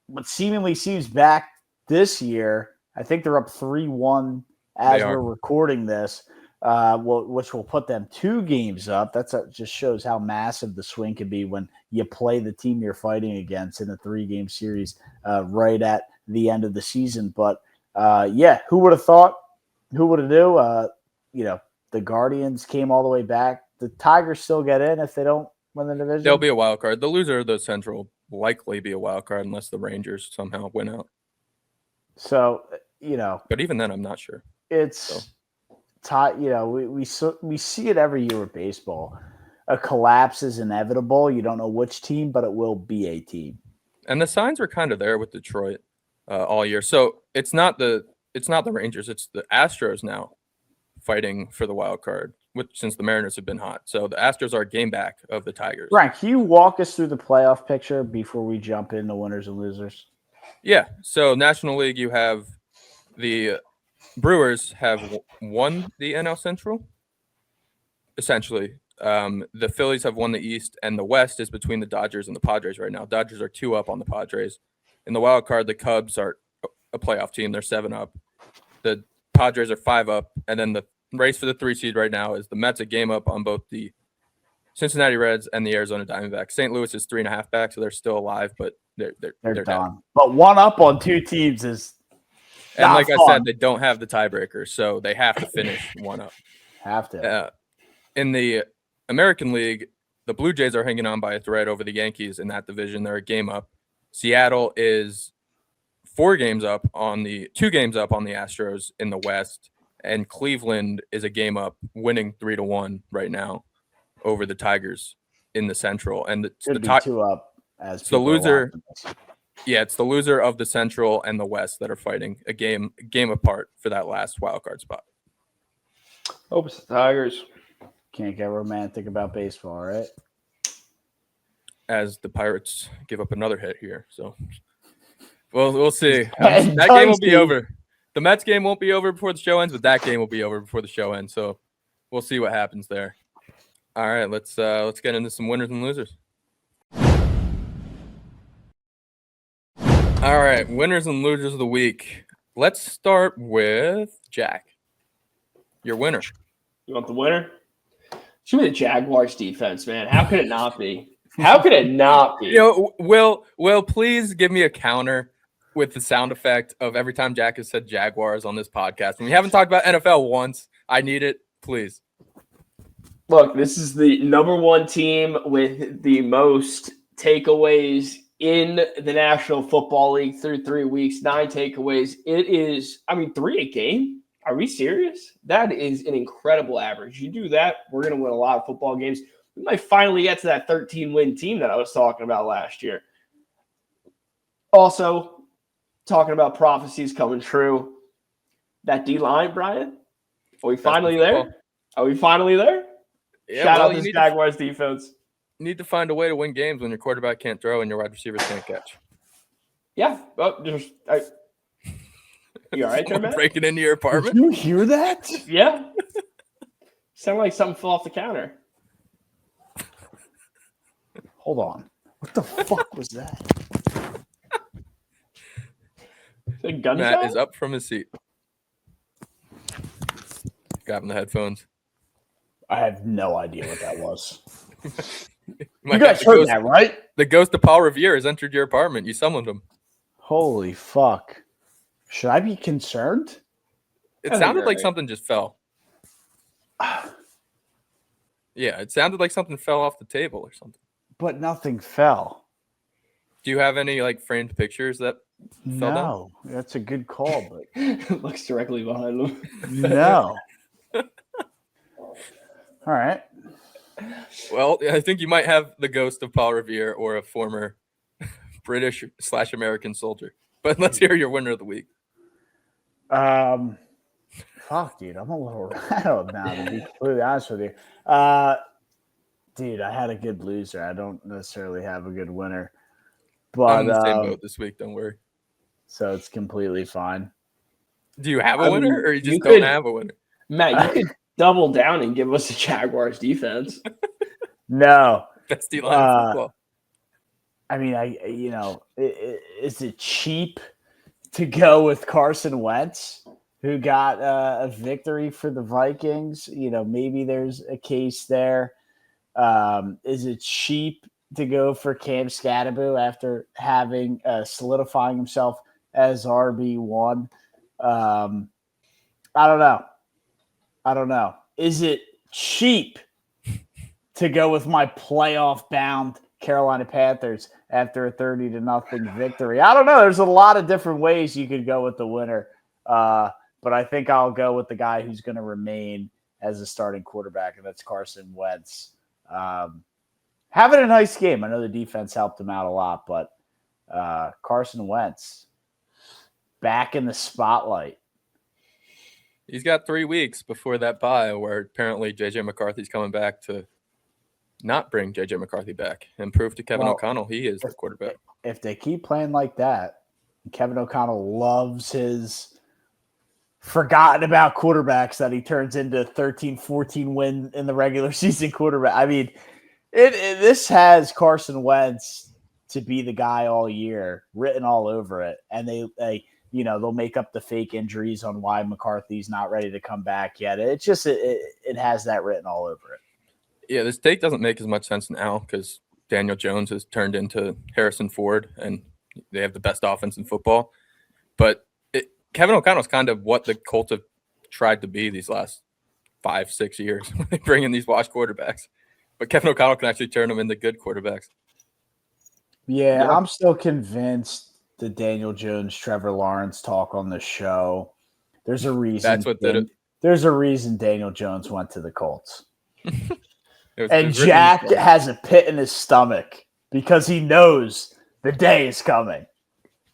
What seemingly seems back this year, I think they're up 3-1 as we're recording this. which will put them 2 games up. Just shows how massive the swing can be when you play the team you're fighting against in a 3-game series right at the end of the season. But who would have thought? Who would have knew? The Guardians came all the way back. The Tigers still get in if they don't win the division. They'll be a wild card. The loser of the Central will likely be a wild card unless the Rangers somehow win out. So, But even then, I'm not sure. It's we see it every year with baseball. A collapse is inevitable. You don't know which team, but it will be a team. And the signs are kind of there with Detroit all year. So it's not the Rangers. It's the Astros now fighting for the wild card, since the Mariners have been hot. So the Astros are a game back of the Tigers. Brian, can you walk us through the playoff picture before we jump into winners and losers? Yeah. So National League, you have the Brewers have won the NL Central, essentially. The Phillies have won the East, and the West is between the Dodgers and the Padres right now. Dodgers are 2 up on the Padres. In the wild card, the Cubs are a playoff team. They're 7 up. The Padres are 5 up, and then the race for the 3 seed right now is the Mets a game up on both the Cincinnati Reds and the Arizona Diamondbacks. St. Louis is 3.5 back, so they're still alive, but they're done. down. But 1 up on 2 teams is and like fun. I said, they don't have the tiebreaker, so they have to finish 1 up. Have to. In the American League, the Blue Jays are hanging on by a thread over the Yankees in that division. They're a game up. Seattle is 2 games up on the Astros in the West, and Cleveland is a game up, winning 3-1 right now over the Tigers in the Central. And it's the 2 up as the loser. Yeah, it's the loser of the Central and the West that are fighting a game apart for that last wild card spot. Hope it's the Tigers. Can't get romantic about baseball, right? As the Pirates give up another hit here, so we'll see. That game will be over. The Mets game won't be over before the show ends, but that game will be over before the show ends. So we'll see what happens there. All right, let's get into some winners and losers. All right, winners and losers of the week. Let's start with Jack. Your winner. You want the winner? Should be the Jaguars defense, man. How could it not be? How could it not be? Will please give me a counter with the sound effect of every time Jack has said Jaguars on this podcast. And we haven't talked about NFL once. I need it, please. Look, this is the number 1 team with the most takeaways in the National Football League through 3 weeks, 9 takeaways. It is, 3 a game. Are we serious? That is an incredible average. You do that, we're going to win a lot of football games. We might finally get to that 13-win team that I was talking about last year. Also, talking about prophecies coming true. That D-line, Brian, are we finally there? Are we finally there? Yeah, Shout out this Jaguars defense. You need to find a way to win games when your quarterback can't throw and your wide receivers can't catch. Yeah. You all right there, man? Breaking into your apartment? Did you hear that? Yeah. Sounded like something fell off the counter. Hold on. What the fuck was that? Matt is up from his seat. Got him the headphones. I have no idea what that was. You guys heard that, right? The ghost of Paul Revere has entered your apartment. You summoned him. Holy fuck. Should I be concerned? It sounded like something just fell. Yeah, it sounded like something fell off the table or something. But nothing fell. Do you have any framed pictures that fell down? No, that's a good call, but it looks directly behind them. No. All right. Well, I think you might have the ghost of Paul Revere or a former British/American soldier. But let's hear your winner of the week. Fuck, dude, I'm a little rattled now, to be completely honest with you. Dude, I had a good loser. I don't necessarily have a good winner. But I'm in the same boat this week, don't worry. So it's completely fine. Do you have a winner or you just don't have a winner? Matt, you could double down and give us the Jaguars defense. No. Best D-line in football. I mean, is it cheap to go with Carson Wentz, who got a victory for the Vikings. Maybe there's a case there. Is it cheap to go for Cam Scatterbo after having solidifying himself as RB1? I don't know. Is it cheap to go with my playoff-bound Carolina Panthers after a 30-0 victory? I don't know. There's a lot of different ways you could go with the winner. But I think I'll go with the guy who's going to remain as a starting quarterback, and that's Carson Wentz. Having a nice game. I know the defense helped him out a lot, but Carson Wentz back in the spotlight. He's got 3 weeks before that bye where apparently J.J. McCarthy's coming back to not bring J.J. McCarthy back and prove to Kevin O'Connell he is the quarterback. If they keep playing like that, Kevin O'Connell loves his forgotten about quarterbacks that he turns into 13-14 win in the regular season quarterback. I mean, this has Carson Wentz to be the guy all year written all over it. And they'll make up the fake injuries on why McCarthy's not ready to come back yet. It has that written all over it. Yeah, this take doesn't make as much sense now because Daniel Jones has turned into Harrison Ford and they have the best offense in football. But Kevin O'Connell's kind of what the Colts have tried to be these last 5-6 years when they bring in these washed quarterbacks. But Kevin O'Connell can actually turn them into good quarterbacks. Yeah, I'm still convinced the Daniel Jones, Trevor Lawrence talk on the show. There's a reason. That's what did it. There's a reason Daniel Jones went to the Colts. And Jack has a pit in his stomach because he knows the day is coming.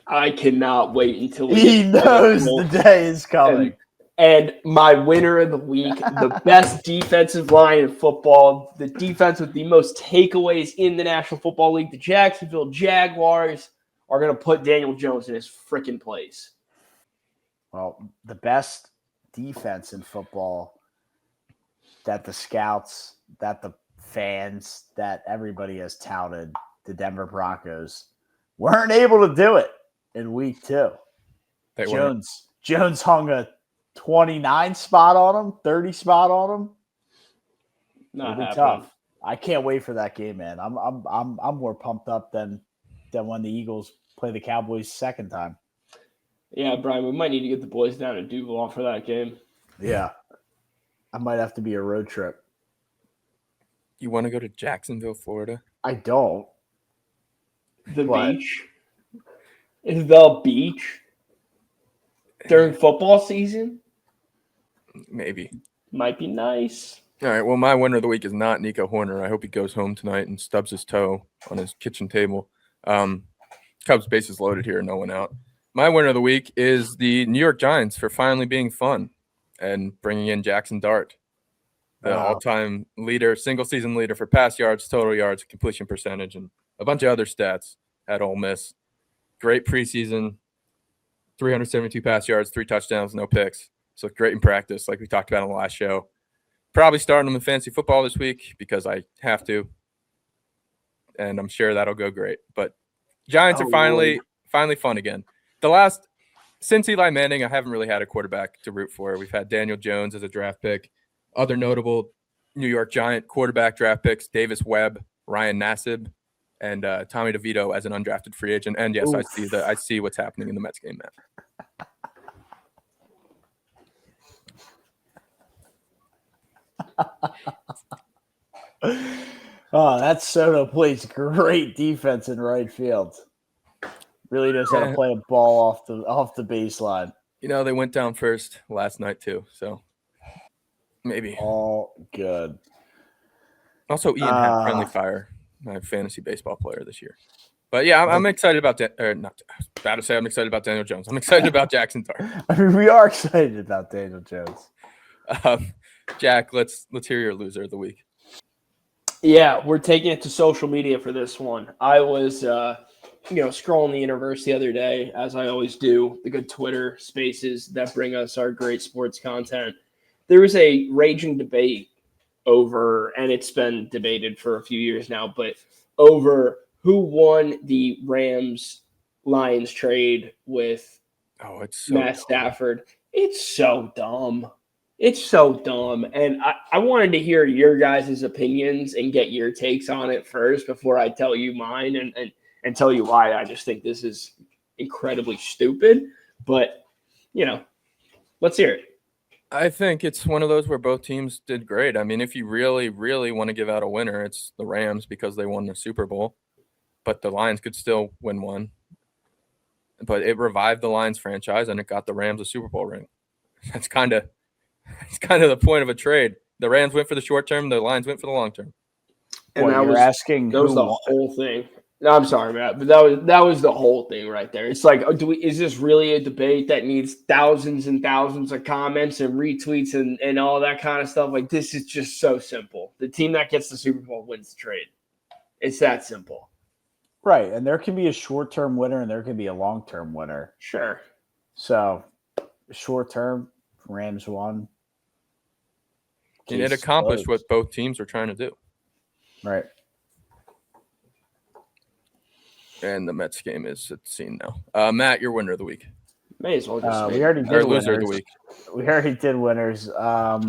I cannot wait until he knows the day is coming. And my winner of the week, the best defensive line in football, the defense with the most takeaways in the National Football League, the Jacksonville Jaguars, are going to put Daniel Jones in his freaking place. Well, the best defense in football that the scouts, that the fans, that everybody has touted, the Denver Broncos, weren't able to do it in week 2. Jones hung a 29 spot on him, 30 spot on him. Not It'll be tough. I can't wait for that game, man. I'm more pumped up than when the Eagles play the Cowboys second time. Yeah, Brian, we might need to get the boys down to Duval for that game. Yeah. I might have to be a road trip. You want to go to Jacksonville, Florida? I don't. Beach? Is the beach during football season? Maybe. Might be nice. All right, well, my winner of the week is not Nico Horner. I hope he goes home tonight and stubs his toe on his kitchen table. Cubs bases loaded here, no one out. My winner of the week is the New York Giants for finally being fun and bringing in Jackson Dart, the all-time leader, single-season leader for pass yards, total yards, completion percentage, and a bunch of other stats at Ole Miss. Great preseason, 372 pass yards, 3 touchdowns, no picks. So great in practice, like we talked about on the last show. Probably starting him in fantasy football this week because I have to, and I'm sure that'll go great. But Giants are finally fun again. Since Eli Manning, I haven't really had a quarterback to root for. We've had Daniel Jones as a draft pick. Other notable New York Giant quarterback draft picks, Davis Webb, Ryan Nassib, and Tommy DeVito as an undrafted free agent. And yes, I see what's happening in the Mets game, Matt. That Soto plays great defense in right field. Really knows how to play a ball off the baseline. You know, they went down first last night too, so maybe. All good. Also, Ian had friendly fire, my fantasy baseball player this year. But yeah, I'm excited about that. I'm excited about Daniel Jones. I'm excited about Jackson Dart. I mean, we are excited about Daniel Jones. Jack, let's hear your loser of the week. Yeah, we're taking it to social media for this one. I was, scrolling the universe the other day, as I always do, the good Twitter spaces that bring us our great sports content. There was a raging debate over, and it's been debated for a few years now, but over who won the Rams-Lions trade with Matt Stafford. It's so dumb. It's so dumb. And I wanted to hear your guys' opinions and get your takes on it first before I tell you mine and tell you why I just think this is incredibly stupid. But, let's hear it. I think it's one of those where both teams did great. I mean, if you really, really want to give out a winner, it's the Rams because they won the Super Bowl. But the Lions could still win one. But it revived the Lions franchise and it got the Rams a Super Bowl ring. That's kind of the point of a trade. The Rams went for the short term, the Lions went for the long term. And that was the whole thing. No, I'm sorry, Matt, but that was the whole thing right there. It's like, is this really a debate that needs thousands and thousands of comments and retweets and all that kind of stuff? Like, this is just so simple. The team that gets the Super Bowl wins the trade. It's that simple. Right, and there can be a short-term winner and there can be a long-term winner. Sure. So, short-term, Rams won. And it accomplished what both teams were trying to do. Right. And the Mets game is at the scene now. Matt, your winner of the week. May as well just we already did loser of the week. We already did winners. I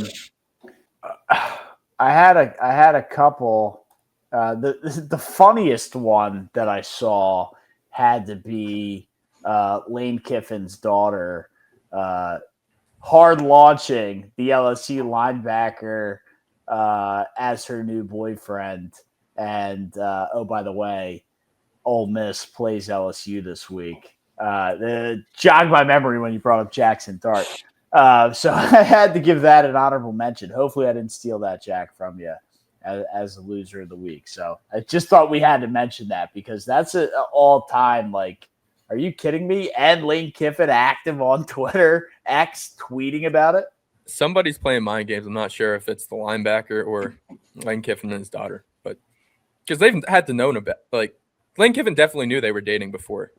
had a couple. The funniest one that I saw had to be Lane Kiffin's daughter hard launching the LSU linebacker as her new boyfriend. And oh, by the way, Ole Miss plays LSU this week. Jogged my memory when you brought up Jackson Dart. So I had to give that an honorable mention. Hopefully I didn't steal that, Jack, from you as the loser of the week. So I just thought we had to mention that because that's an all-time, like, are you kidding me? And Lane Kiffin active on Twitter, X tweeting about it. Somebody's playing mind games. I'm not sure if it's the linebacker or Lane Kiffin and his daughter, but because they've had to know about, like, Lane Kiffin definitely knew they were dating before.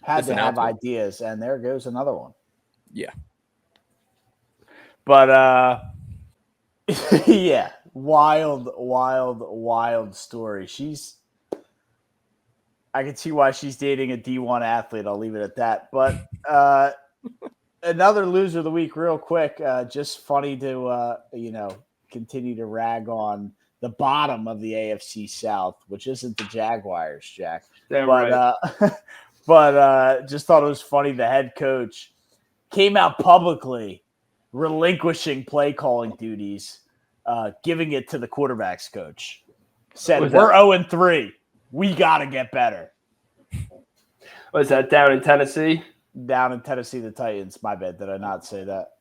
Had to have ideas, and there goes another one. Yeah. But, yeah, wild story. I can see why she's dating a D1 athlete. I'll leave it at that. But another loser of the week real quick. Just funny to, continue to rag on the bottom of the AFC South, which isn't the Jaguars, Jack. Damn but right. but just thought it was funny. The head coach came out publicly relinquishing play calling duties, giving it to the quarterback's coach. Said, we're 0-3. We got to get better. Was that down in Tennessee? Down in Tennessee, the Titans. My bad. Did I not say that?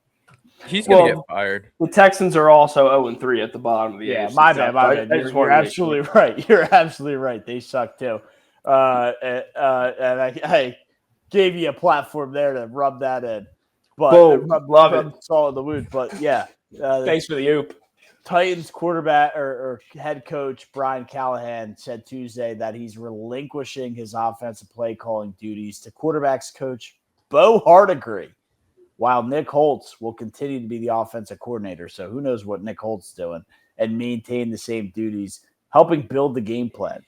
He's going to get fired. The Texans are also 0-3 at the bottom of the AFC. My bad. You're absolutely right. You're absolutely right. They suck too. And I gave you a platform there to rub that in. But love it. Salt in the wound. But yeah. Thanks for the oop. Titans quarterback or head coach Brian Callahan said Tuesday that he's relinquishing his offensive play calling duties to quarterbacks coach Bo Hardigree, while Nick Holtz will continue to be the offensive coordinator. So who knows what Nick Holtz is doing and maintain the same duties, helping build the game plan.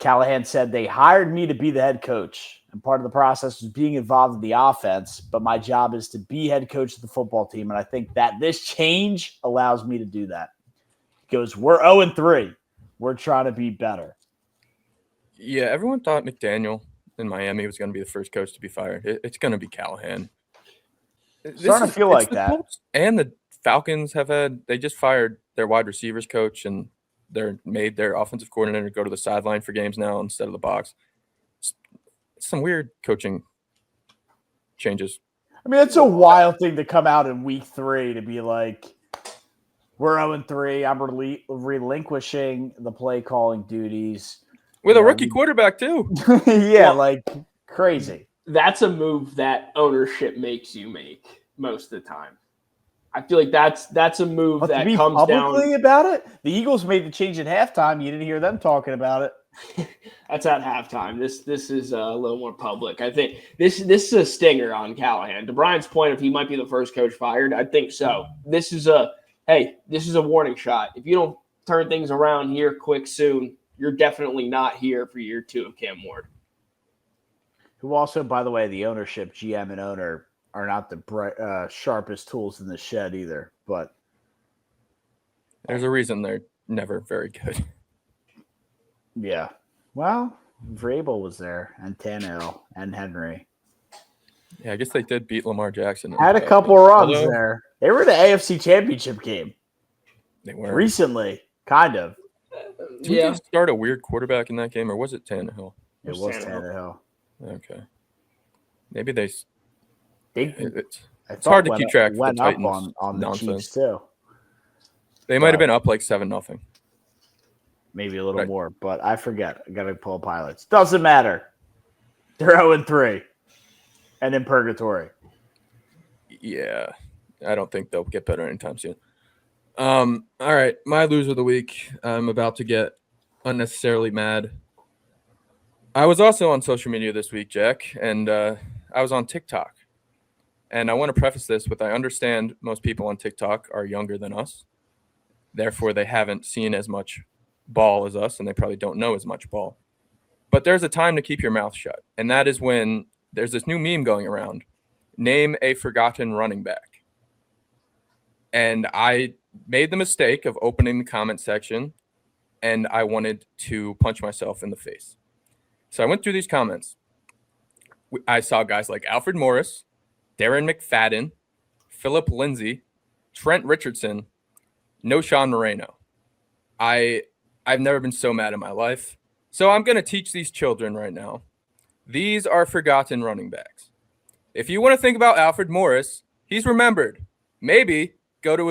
Callahan said they hired me to be the head coach, and part of the process was being involved in the offense, but my job is to be head coach of the football team, and I think that this change allows me to do that. He goes, we're 0-3. We're trying to be better. Yeah, everyone thought McDaniel in Miami was going to be the first coach to be fired. It's going to be Callahan. Starting to feel like that. Colts and the Falcons they just fired their wide receivers coach, and they're made their offensive coordinator go to the sideline for games now instead of the box. It's some weird coaching changes. I mean, it's a wild thing to come out in week 3 to be like, we're 0-3. I'm relinquishing the play calling duties. With a rookie quarterback, too. Yeah, like crazy. That's a move that ownership makes you make most of the time. I feel like that's a move that comes publicly down about it. The Eagles made the change at halftime. You didn't hear them talking about it. That's at halftime. This is a little more public. I think this is a stinger on Callahan. To Brian's point, if he might be the first coach fired, I think so. This is a warning shot. If you don't turn things around here quick soon, you're definitely not here for year 2 of Cam Ward. Who also, by the way, the ownership, GM and owner, are not the sharpest tools in the shed either. But there's a reason they're never very good. Yeah. Well, Vrabel was there, and Tannehill, and Henry. Yeah, I guess they did beat Lamar Jackson. Had a couple runs there. They were in the AFC Championship game. They were. Recently, kind of. Did they start a weird quarterback in that game, or was it Tannehill? It was Tannehill. Okay. Maybe it's it's hard to keep track of the Titans Titans on the nonsense. Chiefs, too. They might have been up like 7-0. Maybe a little more, but I forget. I got to pull pilots. Doesn't matter. They're 0-3 and in purgatory. Yeah. I don't think they'll get better anytime soon. All right. My loser of the week. I'm about to get unnecessarily mad. I was also on social media this week, Jack, and I was on TikTok. And I want to preface this with I understand most people on TikTok are younger than us. Therefore, they haven't seen as much ball as us, and they probably don't know as much ball. But there's a time to keep your mouth shut, and that is when there's this new meme going around. Name a forgotten running back. And I made the mistake of opening the comment section, and I wanted to punch myself in the face. So I went through these comments. I saw guys like Alfred Morris, Darren McFadden, Philip Lindsay, Trent Richardson, no Sean Moreno. I've never been so mad in my life. So I'm going to teach these children right now. These are forgotten running backs. If you want to think about Alfred Morris, he's remembered. Maybe go to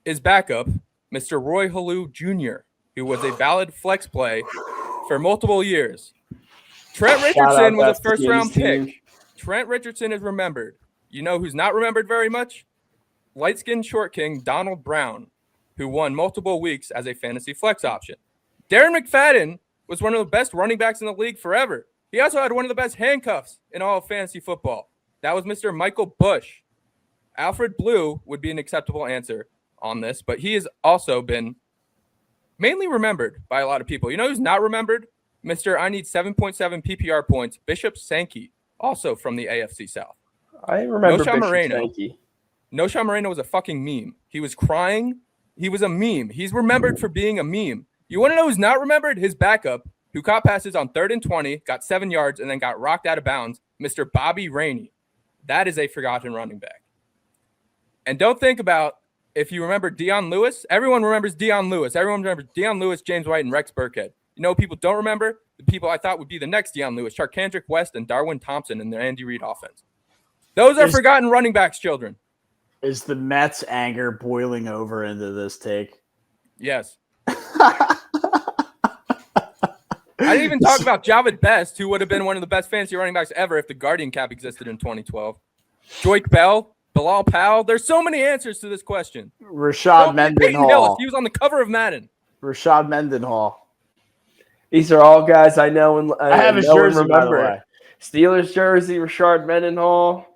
his backup, Mr. Roy Halou Jr., who was a valid flex play for multiple years. Trent Richardson was a first-round pick. Trent Richardson is remembered. You know who's not remembered very much? Light-skinned short king Donald Brown, who won multiple weeks as a fantasy flex option. Darren McFadden was one of the best running backs in the league forever. He also had one of the best handcuffs in all of fantasy football. That was Mr. Michael Bush. Alfred Blue would be an acceptable answer on this, but he has also been mainly remembered by a lot of people. You know who's not remembered? Mr. I need 7.7 PPR points, Bishop Sankey, also from the AFC South. I remember Bishop Moreno. Sankey. No Sean Moreno was a fucking meme. He was crying. He was a meme. He's remembered for being a meme. You want to know who's not remembered? His backup, who caught passes on 3rd and 20, got 7 yards, and then got rocked out of bounds, Mr. Bobby Rainey. That is a forgotten running back. And don't think about if you remember Deion Lewis. Everyone remembers Deion Lewis. Everyone remembers Deion Lewis, James White, and Rex Burkhead. You know people don't remember? The people I thought would be the next Deion Lewis, Charkandrick West and Darwin Thompson in the Andy Reid offense. Those are forgotten running backs, children. Is the Mets' anger boiling over into this take? Yes. I didn't even talk about Javid Best, who would have been one of the best fantasy running backs ever if the Guardian cap existed in 2012. Joik Bell, Bilal Powell. There's so many answers to this question. Rashad Mendenhall. He was on the cover of Madden. Rashad Mendenhall. These are all guys I know and I have his jersey, by the way. Steelers jersey, Rashad Mendenhall.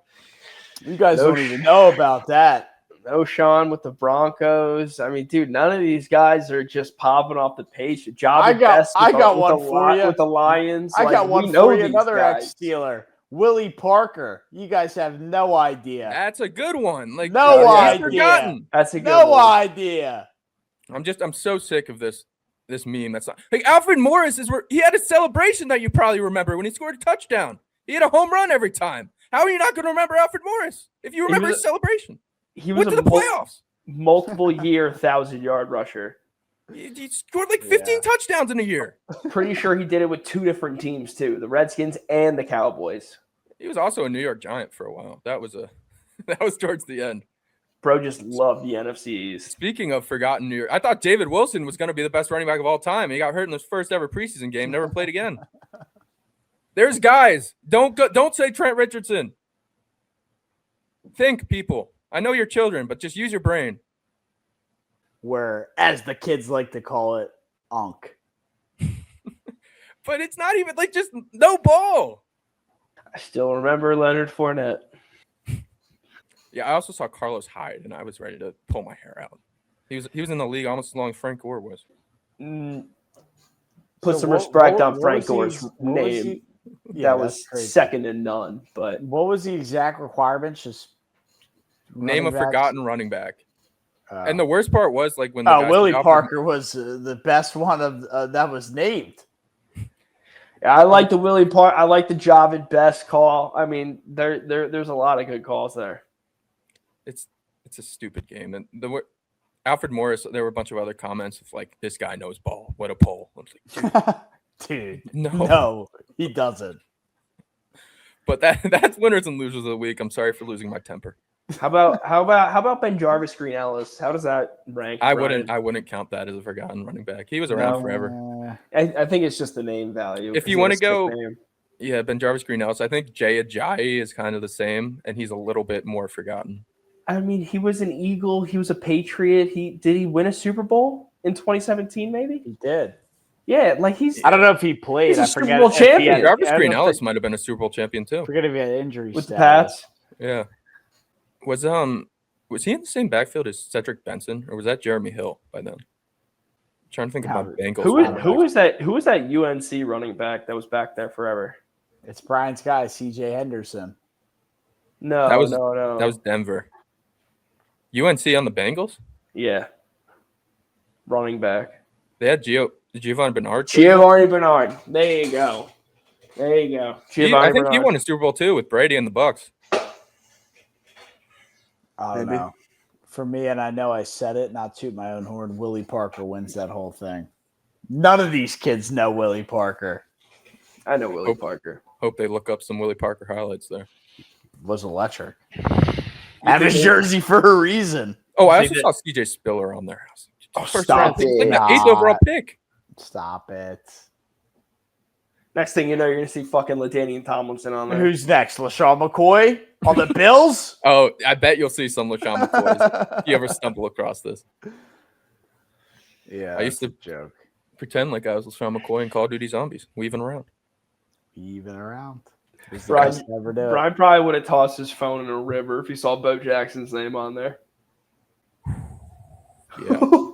You guys don't even know about that. O'Shawn with the Broncos. I mean, dude, none of these guys are just popping off the page. I got one for you with the Lions. I got one for you. Another ex-Steeler, Willie Parker. You guys have no idea. That's a good one. Like no idea. Forgotten. That's a good no one. idea. I'm so sick of this meme. That's not like Alfred Morris is where he had a celebration that you probably remember when he scored a touchdown. He had a home run every time. How are you not going to remember Alfred Morris if you remember his celebration? He was went to the playoffs. Multiple year 1,000-yard rusher. He scored like 15 touchdowns in a year. Pretty sure he did it with 2 different teams too, the Redskins and the Cowboys. He was also a New York Giant for a while. That was towards the end. Bro just loved the NFC East. Speaking of forgotten New York, I thought David Wilson was going to be the best running back of all time. He got hurt in his first ever preseason game, never played again. There's guys. Don't say Trent Richardson. Think, people. I know you're children, but just use your brain. Where, as the kids like to call it, unk. But it's not even like just no ball. I still remember Leonard Fournette. Yeah, I also saw Carlos Hyde, and I was ready to pull my hair out. He was in the league almost as long as Frank Gore was. Put some respect on Frank Gore's name. That was second to none. But what was the exact requirements? Just name a forgotten running back. And the the worst part was like when the guys Willie like Parker was the best one of that was named. I like the Willie Park. I like the Javid Best call. I mean, there's a lot of good calls there. It's a stupid game, and Alfred Morris. There were a bunch of other comments of like, "This guy knows ball. What a pull!" I was like, Dude, no, he doesn't. But that's winners and losers of the week. I'm sorry for losing my temper. How about Ben Jarvis, Green Ellis? How does that rank? I Brian? wouldn't count that as a forgotten running back. He was around forever. I think it's just the name value. If you want to go, yeah, Ben Jarvis, Green Ellis. I think Jay Ajayi is kind of the same, and he's a little bit more forgotten. I mean, he was an Eagle. He was a Patriot. Did he win a Super Bowl in 2017? Maybe he did. Yeah, like he's. I don't know if he played. He's a I Super forget. Bowl champion. Jarvis Green Ellis might have been a Super Bowl champion too. Forget if he had injury with status. the Pats. Yeah. Was he in the same backfield as Cedric Benson, or was that Jeremy Hill by then? I'm trying to think about Bengals. Who was that? Who was that UNC running back that was back there forever? It's Brian's guy, C.J. Henderson. No, that was no. That was Denver. UNC on the Bengals? Yeah. Running back. They had Giovanni Bernard. Giovanni Bernard. There you go. I think he won a Super Bowl too with Brady and the Bucks. I don't know. For me, and I know I said it, not toot my own horn, Willie Parker wins that whole thing. None of these kids know Willie Parker. I know Willie Parker. Hope they look up some Willie Parker highlights there. Was electric. Have his jersey for a reason. Oh, I also saw CJ Spiller on there. Stop it. Like the 8th overall pick. Stop it. Next thing you know, you're going to see fucking LaDainian Tomlinson on there. Who's next? LaShawn McCoy on the Bills? Oh, I bet you'll see some LaShawn McCoys if you ever stumble across this. Yeah, I used to joke. Pretend like I was LaShawn McCoy in Call of Duty Zombies, weaving around. Brian probably would have tossed his phone in a river if he saw Bo Jackson's name on there. Yeah.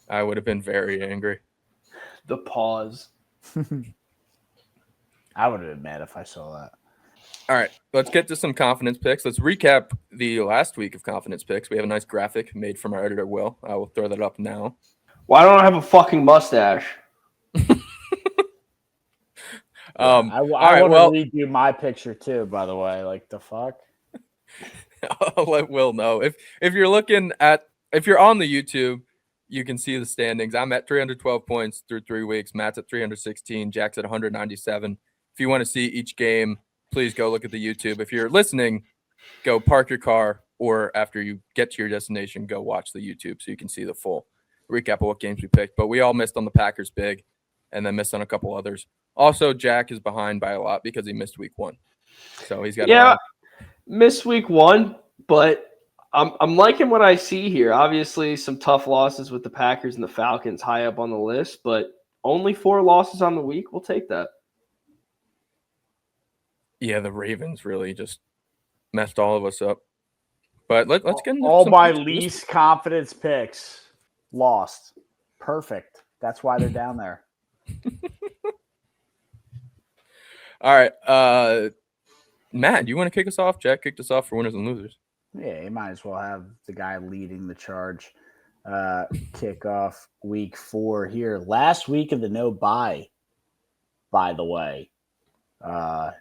I would have been very angry. The pause. I would have been mad if I saw that. All right, let's get to some confidence picks. Let's recap the last week of confidence picks. We have a nice graphic made from our editor, Will. I will throw that up now. Why don't I have a fucking mustache? I want to redo my picture too, by the way. Like the fuck? I'll let Will know. If you're on the YouTube, you can see the standings. I'm at 312 points through 3 weeks. Matt's at 316. Jack's at 197. If you want to see each game, please go look at the YouTube. If you're listening, go park your car, or after you get to your destination, go watch the YouTube so you can see the full recap of what games we picked. But we all missed on the Packers big and then missed on a couple others. Also, Jack is behind by a lot because he missed week 1. So he's got missed week 1, but I'm liking what I see here. Obviously, some tough losses with the Packers and the Falcons high up on the list, but only 4 losses on the week. We'll take that. Yeah, the Ravens really just messed all of us up. But let's get into all my least confidence picks lost. Perfect. That's why they're down there. All right. Matt, you want to kick us off? Jack kicked us off for winners and losers. Yeah, you might as well have the guy leading the charge kick off week 4 here. Last week of the no bye, by the way.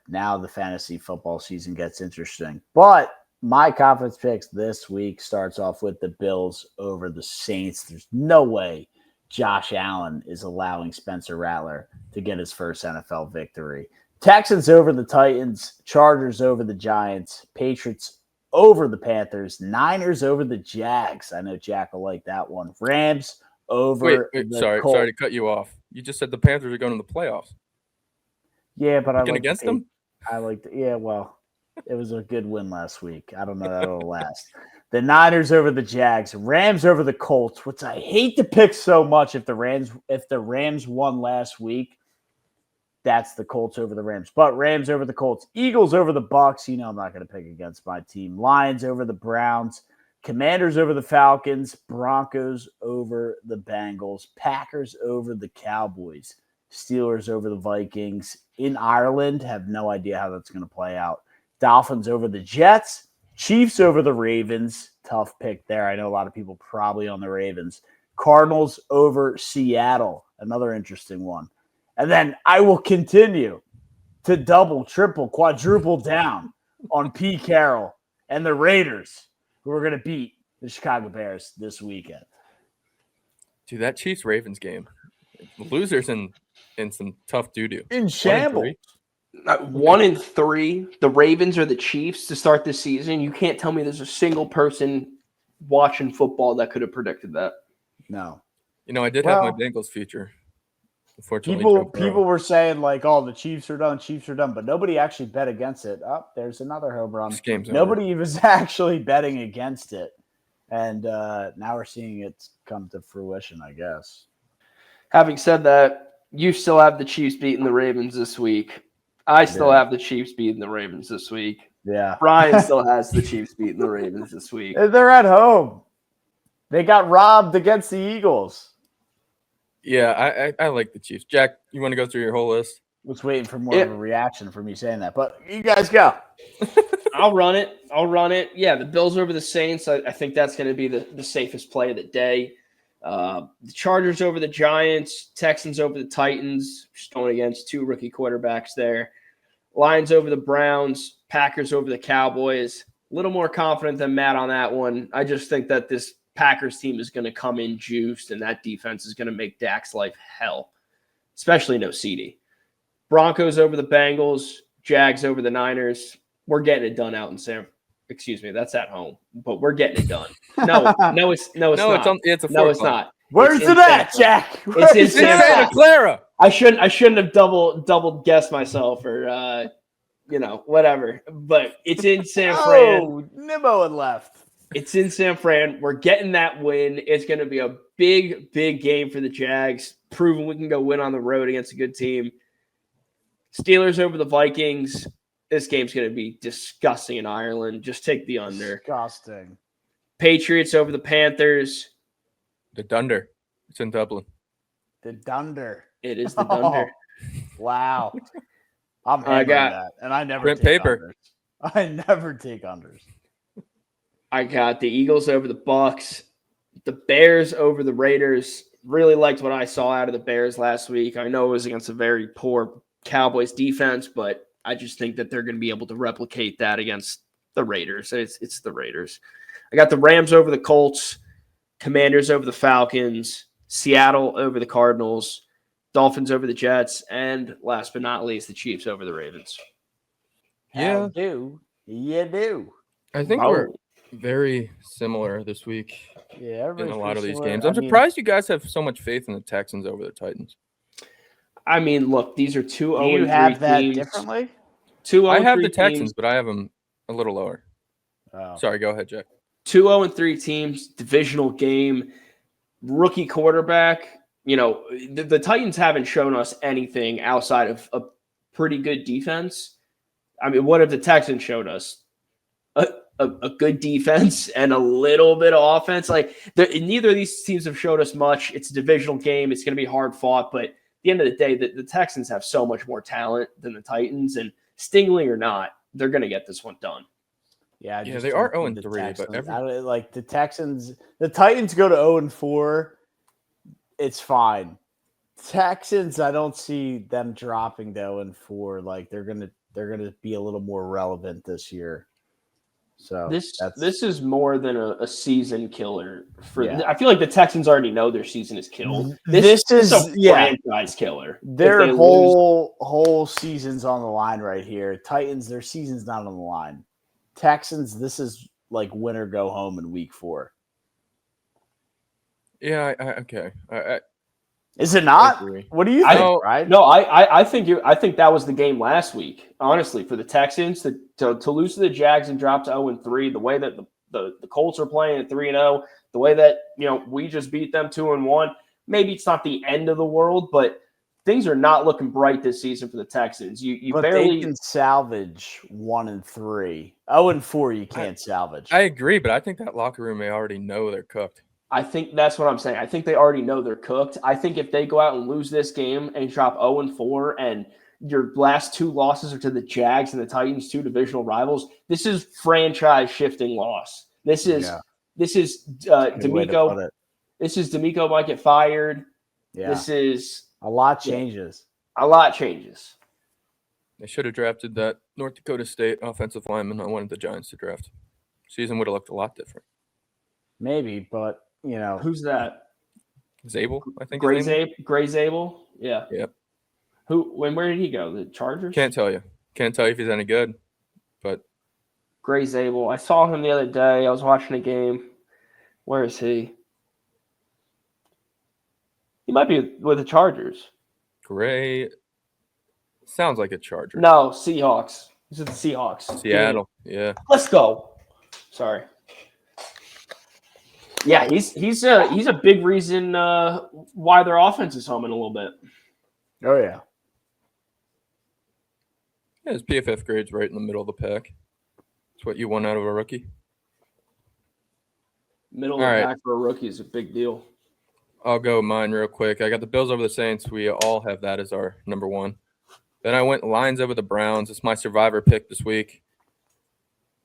Now the fantasy football season gets interesting. But my confidence picks this week starts off with the Bills over the Saints. There's no way Josh Allen is allowing Spencer Rattler to get his first NFL victory. Texans over the Titans, Chargers over the Giants, Patriots over the Panthers, Niners over the Jags. I know Jack will like that one. Rams over sorry to cut you off. You just said the Panthers are going to the playoffs. Yeah, but I like against them. I liked it. Yeah, well, it was a good win last week. I don't know that it'll last. The Niners over the Jags, Rams over the Colts, which I hate to pick so much. If the Rams won last week, that's the Colts over the Rams. But Rams over the Colts, Eagles over the Bucks. You know I'm not going to pick against my team. Lions over the Browns, Commanders over the Falcons, Broncos over the Bengals, Packers over the Cowboys, Steelers over the Vikings, in Ireland. Have no idea how that's going to play out. Dolphins over the Jets. Chiefs over the Ravens. Tough pick there. I know a lot of people probably on the Ravens. Cardinals over Seattle. Another interesting one. And then I will continue to double, triple, quadruple down on Pete Carroll and the Raiders, who are going to beat the Chicago Bears this weekend. Dude, that Chiefs-Ravens game. Losers in some tough doo-doo. In shambles. 1-3, the Ravens or the Chiefs to start this season. You can't tell me there's a single person watching football that could have predicted that. No. I did have my Bengals future. People were saying like, "Oh, the Chiefs are done," but nobody actually bet against it. Oh, there's another home run. Nobody was actually betting against it, and now we're seeing it come to fruition, I guess. Having said that, you still have the Chiefs beating the Ravens this week. I still have the Chiefs beating the Ravens this week. Yeah, Brian still has the Chiefs beating the Ravens this week. They're at home. They got robbed against the Eagles. Yeah, I like the Chiefs. Jack, you want to go through your whole list? Was waiting for more of a reaction for me saying that, but you guys go. I'll run it. Yeah, the Bills over the Saints. I think that's going to be the safest play of the day. The Chargers over the Giants. Texans over the Titans. Just going against two rookie quarterbacks there. Lions over the Browns. Packers over the Cowboys. A little more confident than Matt on that one. I just think that this Packers team is going to come in juiced, and that defense is going to make Dak's life hell, especially no CD. Broncos over the Bengals, Jags over the Niners. We're getting it done out in that's at home, but we're getting it done. No, it's not. It's not. Where's it at, Jack? It's in Santa Clara. I shouldn't have double guessed myself or whatever. But it's in San Fran. Oh, Nimmo had left. It's in San Fran. We're getting that win. It's going to be a big, big game for the Jags, proving we can go win on the road against a good team. Steelers over the Vikings. This game's going to be disgusting in Ireland. Just take the under. Disgusting. Patriots over the Panthers. The Dunder. It's in Dublin. The Dunder. It is the Dunder. Wow. I'm hammering that, and I never take paper. Unders. I never take unders. I got the Eagles over the Bucks, the Bears over the Raiders. Really liked what I saw out of the Bears last week. I know it was against a very poor Cowboys defense, but I just think that they're going to be able to replicate that against the Raiders. It's the Raiders. I got the Rams over the Colts, Commanders over the Falcons, Seattle over the Cardinals, Dolphins over the Jets, and last but not least, the Chiefs over the Ravens. Yeah. You do. I think we're very similar this week in a lot of these games. I'm surprised you guys have so much faith in the Texans over the Titans. I mean, look, these are 2-0-3 teams. Do you have that differently? I have the Texans, but I have them a little lower. Oh. Sorry, go ahead, Jack. 2-0-3 teams, divisional game, rookie quarterback. The Titans haven't shown us anything outside of a pretty good defense. I mean, what have the Texans showed us? A good defense and a little bit of offense. Like neither of these teams have showed us much. It's a divisional game. It's going to be hard fought, but at the end of the day, the Texans have so much more talent than the Titans, and Stingley or not, they're going to get this one done. Yeah, they are 0-3, but the Texans, the Titans go to 0-4. It's fine. Texans, I don't see them dropping to 0-4. Like they're gonna be a little more relevant this year. So this is more than a season killer. I feel like the Texans already know their season is killed. This is a franchise killer. Their whole season's on the line right here. Titans, their season's not on the line. Texans, this is like win or go home in week 4. Yeah, okay. Is it not? What do you think, right? No, I think that was the game last week. Honestly, for the Texans to lose to the Jags and drop to 0-3, the way that the Colts are playing at 3-0, the way that we just beat them 2-1. Maybe it's not the end of the world, but things are not looking bright this season for the Texans. But they can salvage 1-3. 0-4, you can't salvage. I agree, but I think that locker room may already know they're cooked. I think that's what I'm saying. I think they already know they're cooked. I think if they go out and lose this game and drop 0-4 and Your last 2 losses are to the Jags and the Titans, 2 divisional rivals. This is franchise shifting loss. This is DeMeco. This is DeMeco might get fired. Yeah. This is a lot changes. A lot changes. They should have drafted that North Dakota State offensive lineman I wanted the Giants to draft. Season would have looked a lot different. Maybe, but who's that? Zabel, I think. Gray Zabel. Yeah. Yep. Where did he go? The Chargers? Can't tell you. Can't tell you if he's any good. But Gray Zabel. I saw him the other day. I was watching a game. Where is he? He might be with the Chargers. Gray sounds like a Charger. No, Seahawks. He's with the Seahawks. Seattle. Yeah. Let's go. Sorry. Yeah, he's a big reason why their offense is humming a little bit. Oh yeah. Yeah, his PFF grade's right in the middle of the pack. It's what you want out of a rookie. Middle of the pack for a rookie is a big deal. I'll go mine real quick. I got the Bills over the Saints. We all have that as our number 1. Then I went Lions over the Browns. It's my survivor pick this week.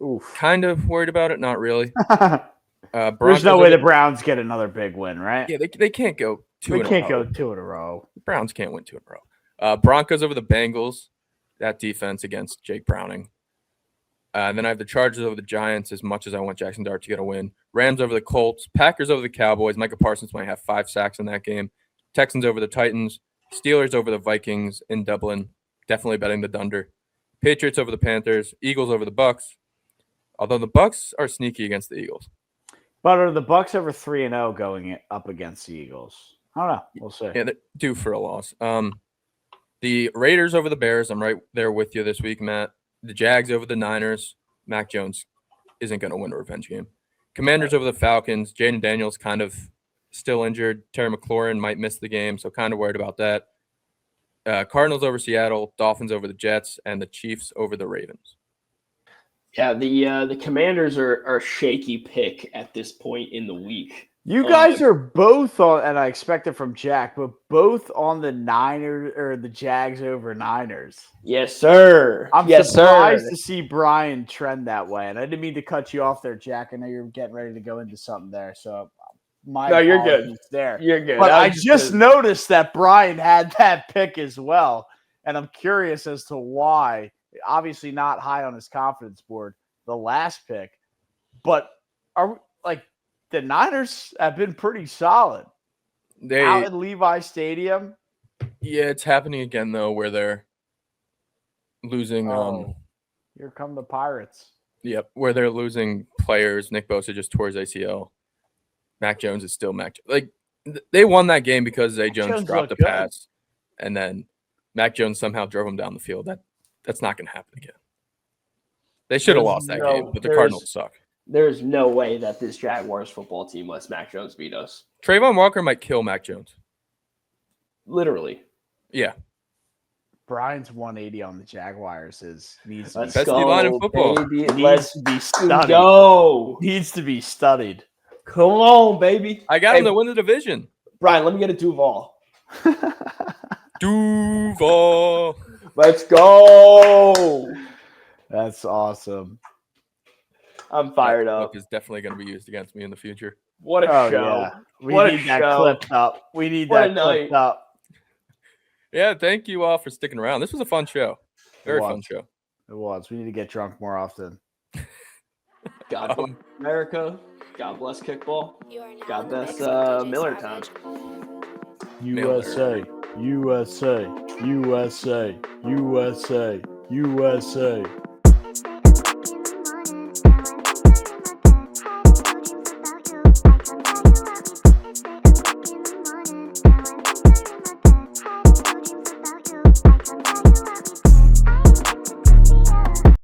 Oof. Kind of worried about it. Not really. There's no way the Browns get another big win, right? Yeah, they can't go 2 in a row. They can't go 2 in a row. The Browns can't win 2 in a row. Broncos over the Bengals. That defense against Jake Browning. Then I have the Chargers over the Giants as much as I want Jackson Dart to get a win. Rams over the Colts. Packers over the Cowboys. Micah Parsons might have 5 sacks in that game. Texans over the Titans. Steelers over the Vikings in Dublin. Definitely betting the Dunder. Patriots over the Panthers. Eagles over the Bucks. Although the Bucks are sneaky against the Eagles. But are the Bucks over 3-0 going up against the Eagles? I don't know. We'll see. Yeah, they're due for a loss. The Raiders over the Bears. I'm right there with you this week, Matt. The Jags over the Niners. Mac Jones isn't going to win a revenge game. Commanders over the Falcons. Jaden Daniels kind of still injured. Terry McLaurin might miss the game, so kind of worried about that. Cardinals over Seattle. Dolphins over the Jets. And the Chiefs over the Ravens. Yeah, the Commanders are a shaky pick at this point in the week. You guys are both on, and I expect it from Jack, but both on the Niners or the Jags over Niners. Yes, sir. I'm surprised to see Brian trend that way. And I didn't mean to cut you off there, Jack. I know you're getting ready to go into something there. So you're good. There. You're good. But I just noticed that Brian had that pick as well. And I'm curious as to why. Obviously not high on his confidence board, the last pick. But the Niners have been pretty solid. Out at Levi Stadium. Yeah, it's happening again, though, where they're losing. Here come the Pirates. Yep, where they're losing players. Nick Bosa just tore his ACL. Mac Jones is still Mac. They won that game because Zay Jones dropped a pass, and then Mac Jones somehow drove him down the field. That's not going to happen again. They should have lost that game, but the Cardinals suck. There's no way that this Jaguars football team lets Mac Jones beat us. Trayvon Walker might kill Mac Jones. Literally. Yeah. Brian's 180 on the Jaguars needs to be best line in football. Baby. Needs to be studied. Go. Needs to be studied. Come on, baby. I got him to win the division. Brian, let me get a Duval. Duval. Let's go. That's awesome. I'm fired up. Is definitely going to be used against me in the future. What a show. Yeah. We need that clipped up. We need that clipped up. Yeah, thank you all for sticking around. This was a fun show. Very fun show. It was. We need to get drunk more often. God bless America. God bless kickball. God bless Miller Time. USA. USA. USA. USA. USA.